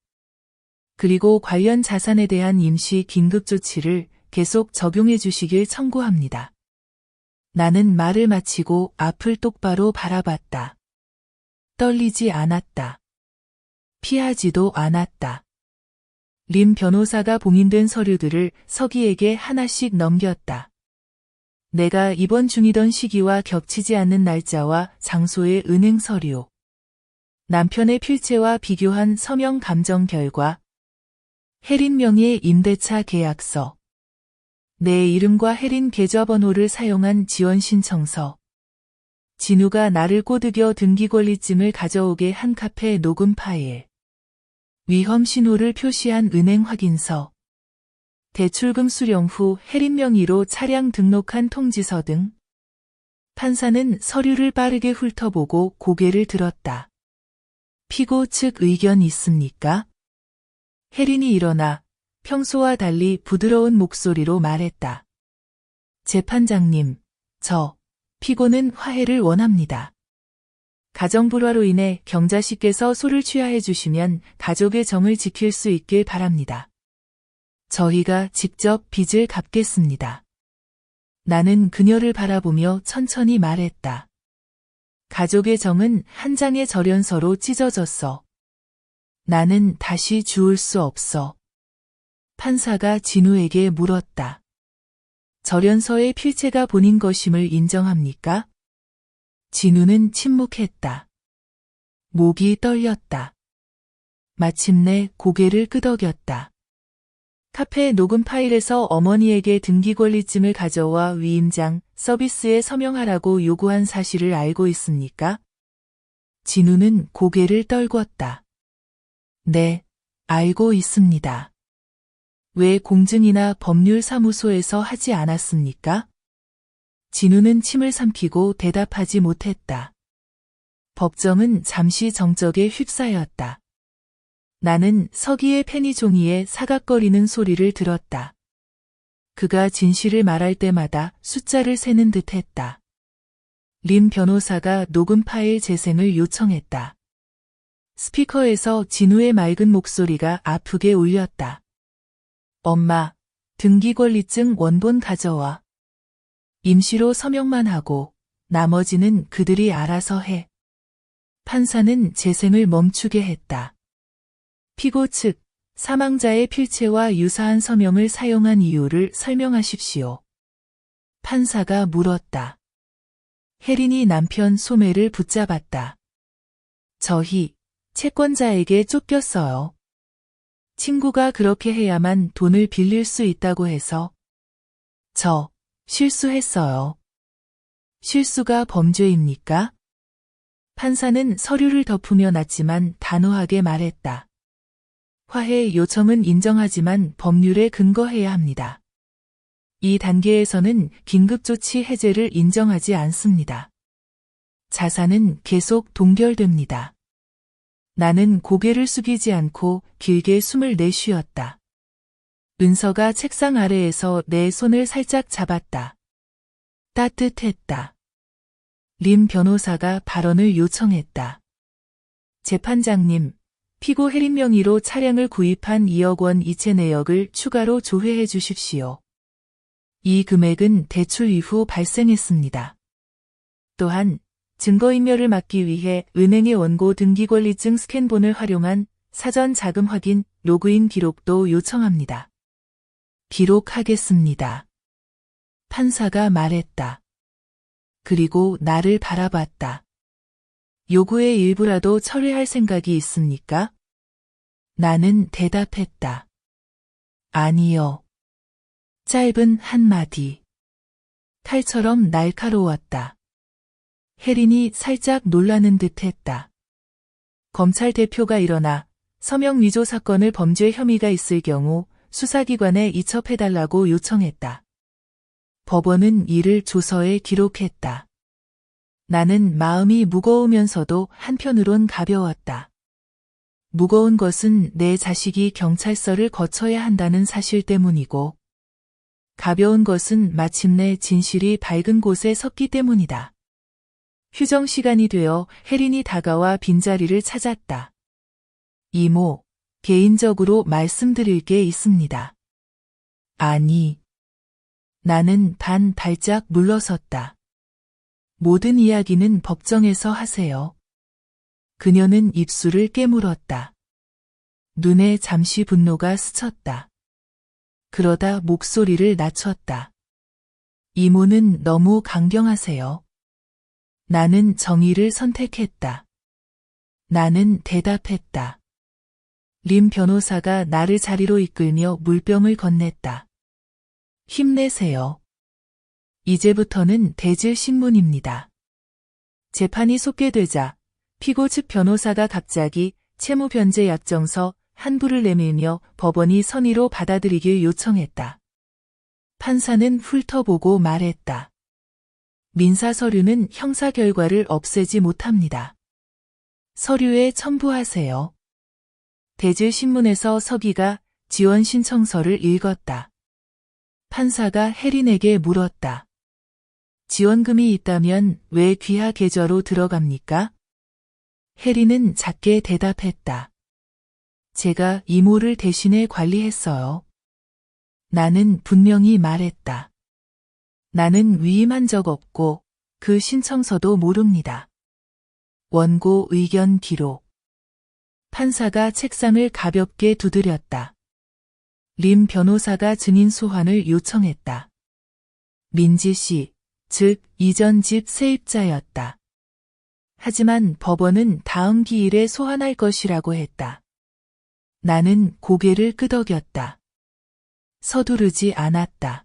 그리고 관련 자산에 대한 임시 긴급 조치를 계속 적용해 주시길 청구합니다. 나는 말을 마치고 앞을 똑바로 바라봤다. 떨리지 않았다. 피하지도 않았다. 림 변호사가 봉인된 서류들을 서기에게 하나씩 넘겼다. 내가 입원 중이던 시기와 겹치지 않는 날짜와 장소의 은행 서류, 남편의 필체와 비교한 서명 감정 결과, 혜린 명의의 임대차 계약서, 내 이름과 혜린 계좌번호를 사용한 지원 신청서, 진우가 나를 꼬드겨 등기권리증을 가져오게 한 카페 녹음 파일, 위험 신호를 표시한 은행 확인서, 대출금 수령 후 혜린 명의로 차량 등록한 통지서 등. 판사는 서류를 빠르게 훑어보고 고개를 들었다. 피고 측 의견 있습니까? 혜린이 일어나 평소와 달리 부드러운 목소리로 말했다. 재판장님, 피고는 화해를 원합니다. 가정불화로 인해 경자씨께서 소를 취하해 주시면 가족의 정을 지킬 수 있길 바랍니다. 저희가 직접 빚을 갚겠습니다. 나는 그녀를 바라보며 천천히 말했다. 가족의 정은 한 장의 절연서로 찢어졌어. 나는 다시 주울 수 없어. 판사가 진우에게 물었다. 절연서의 필체가 본인 것임을 인정합니까? 진우는 침묵했다. 목이 떨렸다. 마침내 고개를 끄덕였다. 카페 녹음 파일에서 어머니에게 등기권리증을 가져와 위임장, 서비스에 서명하라고 요구한 사실을 알고 있습니까? 진우는 고개를 떨궜다. 네, 알고 있습니다. 왜 공증이나 법률사무소에서 하지 않았습니까? 진우는 침을 삼키고 대답하지 못했다. 법정은 잠시 정적에 휩싸였다. 나는 서기의 페니 종이에 사각거리는 소리를 들었다. 그가 진실을 말할 때마다 숫자를 세는 듯 했다. 림 변호사가 녹음 파일 재생을 요청했다. 스피커에서 진우의 맑은 목소리가 아프게 울렸다. 엄마, 등기권리증 원본 가져와. 임시로 서명만 하고 나머지는 그들이 알아서 해. 판사는 재생을 멈추게 했다. 피고 측, 사망자의 필체와 유사한 서명을 사용한 이유를 설명하십시오. 판사가 물었다. 혜린이 남편 소매를 붙잡았다. 저희, 채권자에게 쫓겼어요. 친구가 그렇게 해야만 돈을 빌릴 수 있다고 해서. 실수했어요. 실수가 범죄입니까? 판사는 서류를 덮으며 났지만 단호하게 말했다. 화해 요청은 인정하지만 법률에 근거해야 합니다. 이 단계에서는 긴급조치 해제를 인정하지 않습니다. 자산은 계속 동결됩니다. 나는 고개를 숙이지 않고 길게 숨을 내쉬었다. 은서가 책상 아래에서 내 손을 살짝 잡았다. 따뜻했다. 림 변호사가 발언을 요청했다. 재판장님, 피고 혜린 명의로 차량을 구입한 2억 원 이체 내역을 추가로 조회해 주십시오. 이 금액은 대출 이후 발생했습니다. 또한 증거인멸을 막기 위해 은행의 원고 등기권리증 스캔본을 활용한 사전 자금 확인 로그인 기록도 요청합니다. 기록하겠습니다. 판사가 말했다. 그리고 나를 바라봤다. 요구의 일부라도 철회할 생각이 있습니까? 나는 대답했다. 아니요. 짧은 한마디. 칼처럼 날카로웠다. 혜린이 살짝 놀라는 듯 했다. 검찰 대표가 일어나 서명 위조 사건을 범죄 혐의가 있을 경우 수사기관에 이첩해달라고 요청했다. 법원은 이를 조서에 기록했다. 나는 마음이 무거우면서도 한편으론 가벼웠다. 무거운 것은 내 자식이 경찰서를 거쳐야 한다는 사실 때문이고, 가벼운 것은 마침내 진실이 밝은 곳에 섰기 때문이다. 휴정 시간이 되어 혜린이 다가와 빈자리를 찾았다. 이모, 개인적으로 말씀드릴 게 있습니다. 아니. 나는 발짝 물러섰다. 모든 이야기는 법정에서 하세요. 그녀는 입술을 깨물었다. 눈에 잠시 분노가 스쳤다. 그러다 목소리를 낮췄다. 이모는 너무 강경하세요. 나는 정의를 선택했다. 나는 대답했다. 림 변호사가 나를 자리로 이끌며 물병을 건넸다. 힘내세요. 이제부터는 대질 신문입니다. 재판이 속개되자 피고 측 변호사가 갑자기 채무 변제 약정서 한 부를 내밀며 법원이 선의로 받아들이길 요청했다. 판사는 훑어보고 말했다. 민사 서류는 형사 결과를 없애지 못합니다. 서류에 첨부하세요. 대질 신문에서 서기가 지원 신청서를 읽었다. 판사가 혜린에게 물었다. 지원금이 있다면 왜 귀하 계좌로 들어갑니까? 혜린은 작게 대답했다. 제가 이모를 대신해 관리했어요. 나는 분명히 말했다. 나는 위임한 적 없고 그 신청서도 모릅니다. 원고 의견 기록. 판사가 책상을 가볍게 두드렸다. 림 변호사가 증인 소환을 요청했다. 민지 씨, 즉 이전 집 세입자였다. 하지만 법원은 다음 기일에 소환할 것이라고 했다. 나는 고개를 끄덕였다. 서두르지 않았다.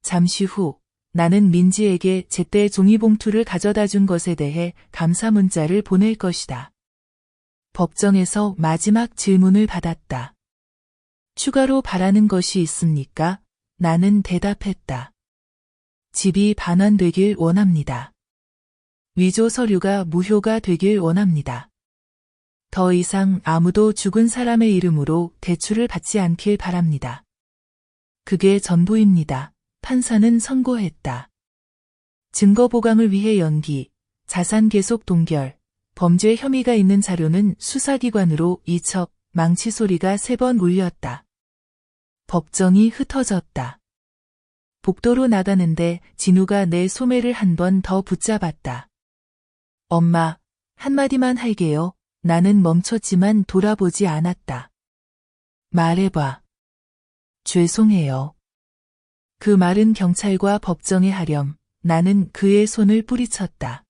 잠시 후 나는 민지에게 제때 종이봉투를 가져다 준 것에 대해 감사 문자를 보낼 것이다. 법정에서 마지막 질문을 받았다. 추가로 바라는 것이 있습니까? 나는 대답했다. 집이 반환되길 원합니다. 위조 서류가 무효가 되길 원합니다. 더 이상 아무도 죽은 사람의 이름으로 대출을 받지 않길 바랍니다. 그게 전부입니다. 판사는 선고했다. 증거 보강을 위해 연기, 자산 계속 동결, 범죄 혐의가 있는 자료는 수사기관으로 이첩, 망치 소리가 3번 울렸다. 법정이 흩어졌다. 복도로 나가는데 진우가 내 소매를 한 번 더 붙잡았다. 엄마, 한마디만 할게요. 나는 멈췄지만 돌아보지 않았다. 말해봐. 죄송해요. 그 말은 경찰과 법정에 하렴. 나는 그의 손을 뿌리쳤다.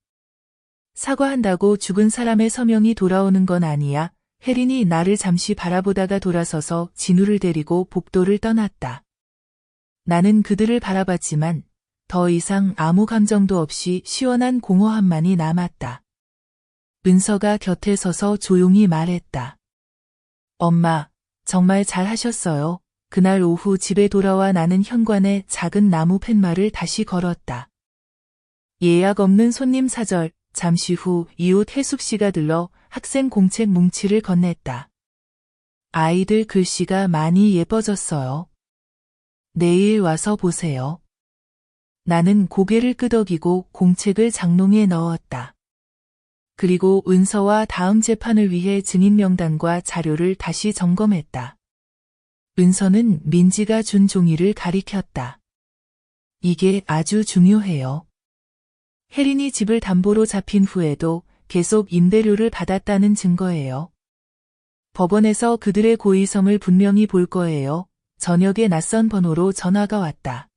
사과한다고 죽은 사람의 서명이 돌아오는 건 아니야. 혜린이 나를 잠시 바라보다가 돌아서서 진우를 데리고 복도를 떠났다. 나는 그들을 바라봤지만 더 이상 아무 감정도 없이 시원한 공허함만이 남았다. 은서가 곁에 서서 조용히 말했다. 엄마, 정말 잘하셨어요. 그날 오후 집에 돌아와 나는 현관에 작은 나무 팻말을 다시 걸었다. 예약 없는 손님 사절. 잠시 후 이웃 혜숙 씨가 들러 학생 공책 뭉치를 건넸다. 아이들 글씨가 많이 예뻐졌어요. 내일 와서 보세요. 나는 고개를 끄덕이고 공책을 장롱에 넣었다. 그리고 은서와 다음 재판을 위해 증인 명단과 자료를 다시 점검했다. 은서는 민지가 준 종이를 가리켰다. 이게 아주 중요해요. 혜린이 집을 담보로 잡힌 후에도 계속 임대료를 받았다는 증거예요. 법원에서 그들의 고의성을 분명히 볼 거예요. 저녁에 낯선 번호로 전화가 왔다.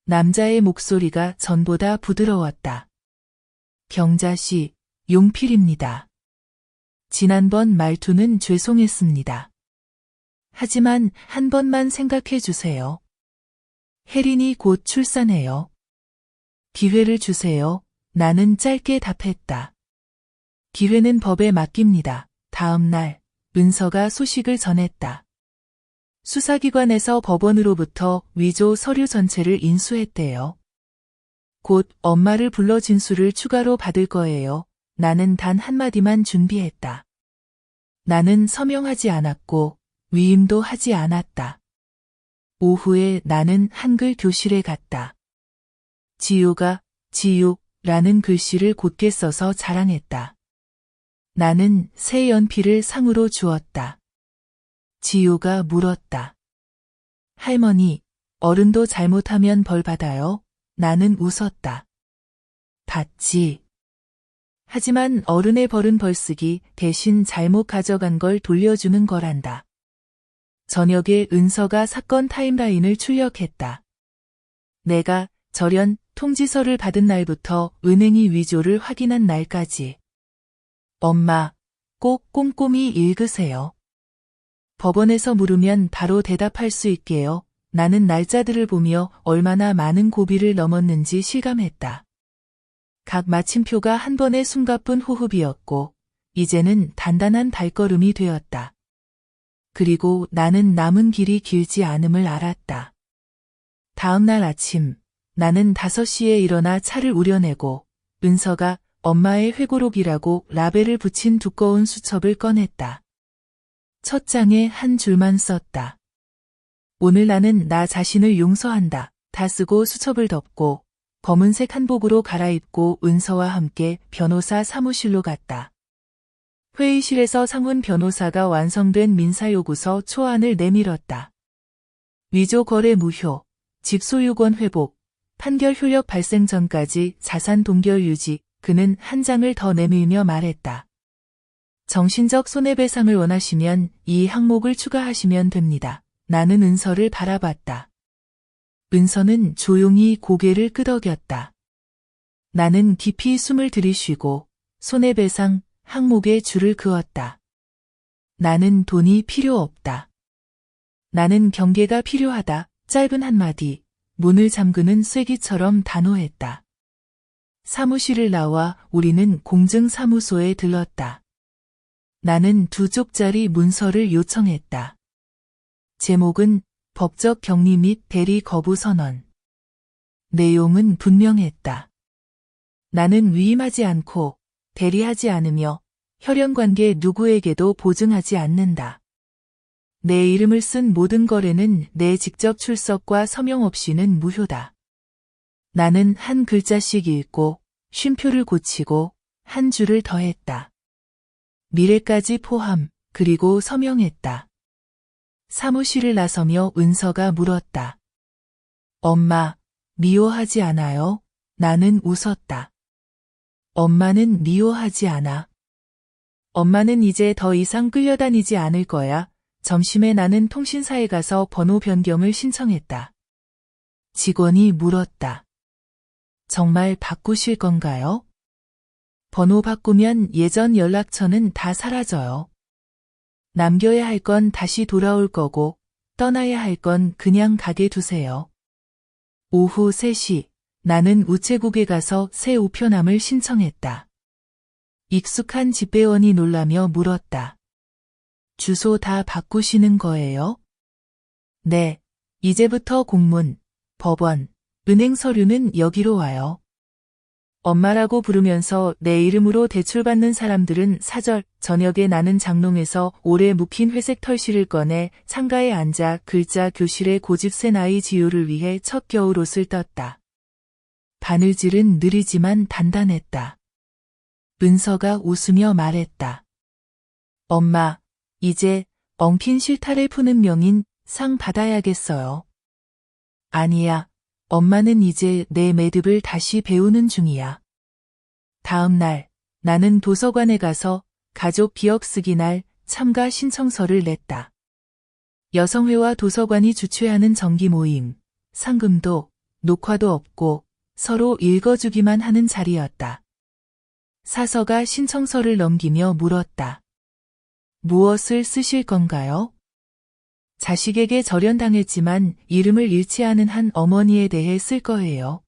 남자의 목소리가 전보다 부드러웠다. 경자씨, 용필입니다. 지난번 말투는 죄송했습니다. 하지만 한 번만 생각해 주세요. 혜린이 곧 출산해요. 기회를 주세요. 나는 짧게 답했다. 기회는 법에 맡깁니다. 다음 날, 은서가 소식을 전했다. 수사기관에서 법원으로부터 위조 서류 전체를 인수했대요. 곧 엄마를 불러 진술을 추가로 받을 거예요. 나는 단 한마디만 준비했다. 나는 서명하지 않았고 위임도 하지 않았다. 오후에 나는 한글 교실에 갔다. 지우가 지우라는 글씨를 곧게 써서 자랑했다. 나는 새 연필을 상으로 주었다. 지효가 물었다. 할머니, 어른도 잘못하면 벌 받아요? 나는 웃었다. 받지. 하지만 어른의 벌은 벌쓰기 대신 잘못 가져간 걸 돌려주는 거란다. 저녁에 은서가 사건 타임라인을 출력했다. 내가 절연 통지서를 받은 날부터 은행이 위조를 확인한 날까지. 엄마, 꼭 꼼꼼히 읽으세요. 법원에서 물으면 바로 대답할 수 있게요. 나는 날짜들을 보며 얼마나 많은 고비를 넘었는지 실감했다. 각 마침표가 한 번의 숨가쁜 호흡이었고, 이제는 단단한 발걸음이 되었다. 그리고 나는 남은 길이 길지 않음을 알았다. 다음 날 아침, 나는 5시에 일어나 차를 우려내고, 은서가 엄마의 회고록이라고 라벨을 붙인 두꺼운 수첩을 꺼냈다. 첫 장에 한 줄만 썼다. 오늘 나는 나 자신을 용서한다. 다 쓰고 수첩을 덮고 검은색 한복으로 갈아입고 은서와 함께 변호사 사무실로 갔다. 회의실에서 상훈 변호사가 완성된 민사요구서 초안을 내밀었다. 위조 거래 무효, 집 소유권 회복, 판결 효력 발생 전까지 자산 동결 유지, 그는 한 장을 더 내밀며 말했다. 정신적 손해배상을 원하시면 이 항목을 추가하시면 됩니다. 나는 은서를 바라봤다. 은서는 조용히 고개를 끄덕였다. 나는 깊이 숨을 들이쉬고 손해배상 항목에 줄을 그었다. 나는 돈이 필요 없다. 나는 경계가 필요하다. 짧은 한마디, 문을 잠그는 쐐기처럼 단호했다. 사무실을 나와 우리는 공증사무소에 들렀다. 나는 2쪽짜리 문서를 요청했다. 제목은 법적 격리 및 대리 거부 선언. 내용은 분명했다. 나는 위임하지 않고 대리하지 않으며 혈연관계 누구에게도 보증하지 않는다. 내 이름을 쓴 모든 거래는 내 직접 출석과 서명 없이는 무효다. 나는 한 글자씩 읽고 쉼표를 고치고 한 줄을 더했다. 미래까지 포함, 그리고 서명했다. 사무실을 나서며 은서가 물었다. 엄마, 미워하지 않아요? 나는 웃었다. 엄마는 미워하지 않아. 엄마는 이제 더 이상 끌려다니지 않을 거야. 점심에 나는 통신사에 가서 번호 변경을 신청했다. 직원이 물었다. 정말 바꾸실 건가요? 번호 바꾸면 예전 연락처는 다 사라져요. 남겨야 할 건 다시 돌아올 거고 떠나야 할 건 그냥 가게 두세요. 오후 3시 나는 우체국에 가서 새 우편함을 신청했다. 익숙한 집배원이 놀라며 물었다. 주소 다 바꾸시는 거예요? 네, 이제부터 공문, 법원, 은행 서류는 여기로 와요. 엄마라고 부르면서 내 이름으로 대출받는 사람들은 사절, 저녁에 나는 장롱에서 오래 묵힌 회색 털실을 꺼내 창가에 앉아 글자 교실의 고집센 아이 지효를 위해 첫 겨울옷을 떴다. 바늘질은 느리지만 단단했다. 은서가 웃으며 말했다. 엄마, 이제 엉킨 실타래 푸는 명인 상 받아야겠어요. 아니야. 엄마는 이제 내 매듭을 다시 배우는 중이야. 다음 날, 나는 도서관에 가서 가족 기억 쓰기 날 참가 신청서를 냈다. 여성회와 도서관이 주최하는 정기 모임, 상금도, 녹화도 없고 서로 읽어주기만 하는 자리였다. 사서가 신청서를 넘기며 물었다. 무엇을 쓰실 건가요? 자식에게 절연당했지만 이름을 잃지 않은 한 어머니에 대해 쓸 거예요.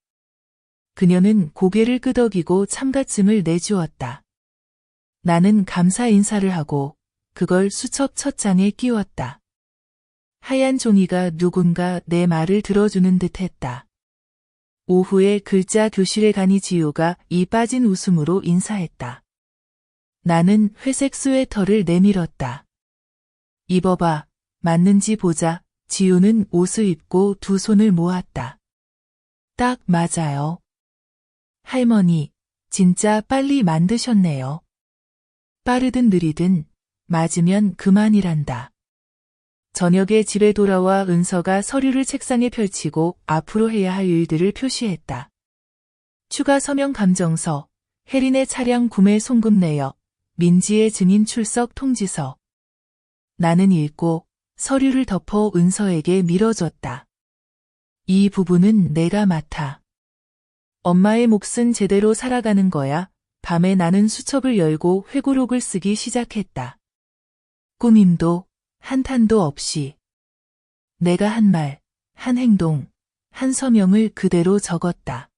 그녀는 고개를 끄덕이고 참가증을 내주었다. 나는 감사 인사를 하고 그걸 수첩 첫 장에 끼웠다. 하얀 종이가 누군가 내 말을 들어주는 듯 했다. 오후에 글자 교실에 가니 지효가 이 빠진 웃음으로 인사했다. 나는 회색 스웨터를 내밀었다. 입어봐. 맞는지 보자. 지효는 옷을 입고 두 손을 모았다. 딱 맞아요. 할머니, 진짜 빨리 만드셨네요. 빠르든 느리든 맞으면 그만이란다. 저녁에 집에 돌아와 은서가 서류를 책상에 펼치고 앞으로 해야 할 일들을 표시했다. 추가 서명 감정서, 혜린의 차량 구매 송금 내역, 민지의 증인 출석 통지서. 나는 읽고 서류를 덮어 은서에게 밀어줬다. 이 부분은 내가 맡아. 엄마의 몫은 제대로 살아가는 거야. 밤에 나는 수첩을 열고 회고록을 쓰기 시작했다. 꾸밈도 한탄도 없이. 내가 한 말, 한 행동, 한 서명을 그대로 적었다.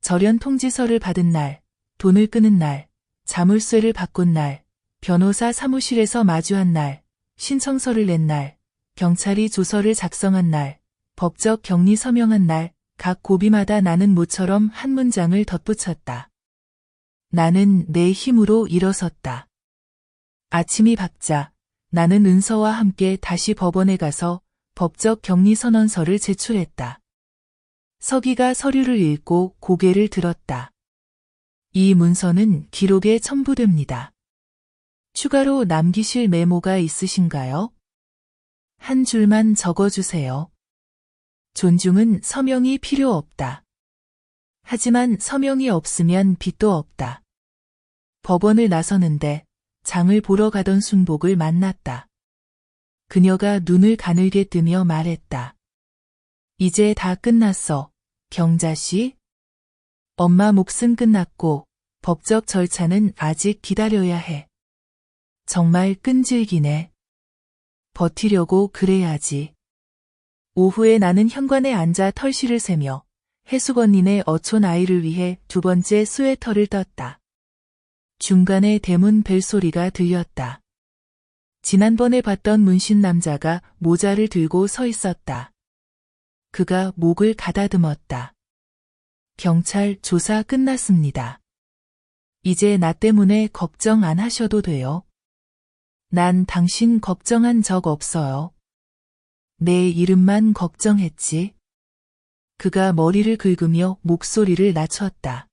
절연 통지서를 받은 날, 돈을 끄는 날, 자물쇠를 바꾼 날, 변호사 사무실에서 마주한 날, 신청서를 낸 날, 경찰이 조서를 작성한 날, 법적 격리 서명한 날, 각 고비마다 나는 모처럼 한 문장을 덧붙였다. 나는 내 힘으로 일어섰다. 아침이 밝자 나는 은서와 함께 다시 법원에 가서 법적 격리 선언서를 제출했다. 서기가 서류를 읽고 고개를 들었다. 이 문서는 기록에 첨부됩니다. 추가로 남기실 메모가 있으신가요? 한 줄만 적어주세요. 존중은 서명이 필요 없다. 하지만 서명이 없으면 빚도 없다. 법원을 나서는데 장을 보러 가던 순복을 만났다. 그녀가 눈을 가늘게 뜨며 말했다. 이제 다 끝났어, 경자씨. 엄마 몫은 끝났고 법적 절차는 아직 기다려야 해. 정말 끈질기네. 버티려고 그래야지. 오후에 나는 현관에 앉아 털실을 세며 해수건님의 어촌 아이를 위해 두 번째 스웨터를 떴다. 중간에 대문 벨소리가 들렸다. 지난번에 봤던 문신 남자가 모자를 들고 서 있었다. 그가 목을 가다듬었다. 경찰 조사 끝났습니다. 이제 나 때문에 걱정 안 하셔도 돼요. 난 당신 걱정한 적 없어요. 내 이름만 걱정했지. 그가 머리를 긁으며 목소리를 낮췄다.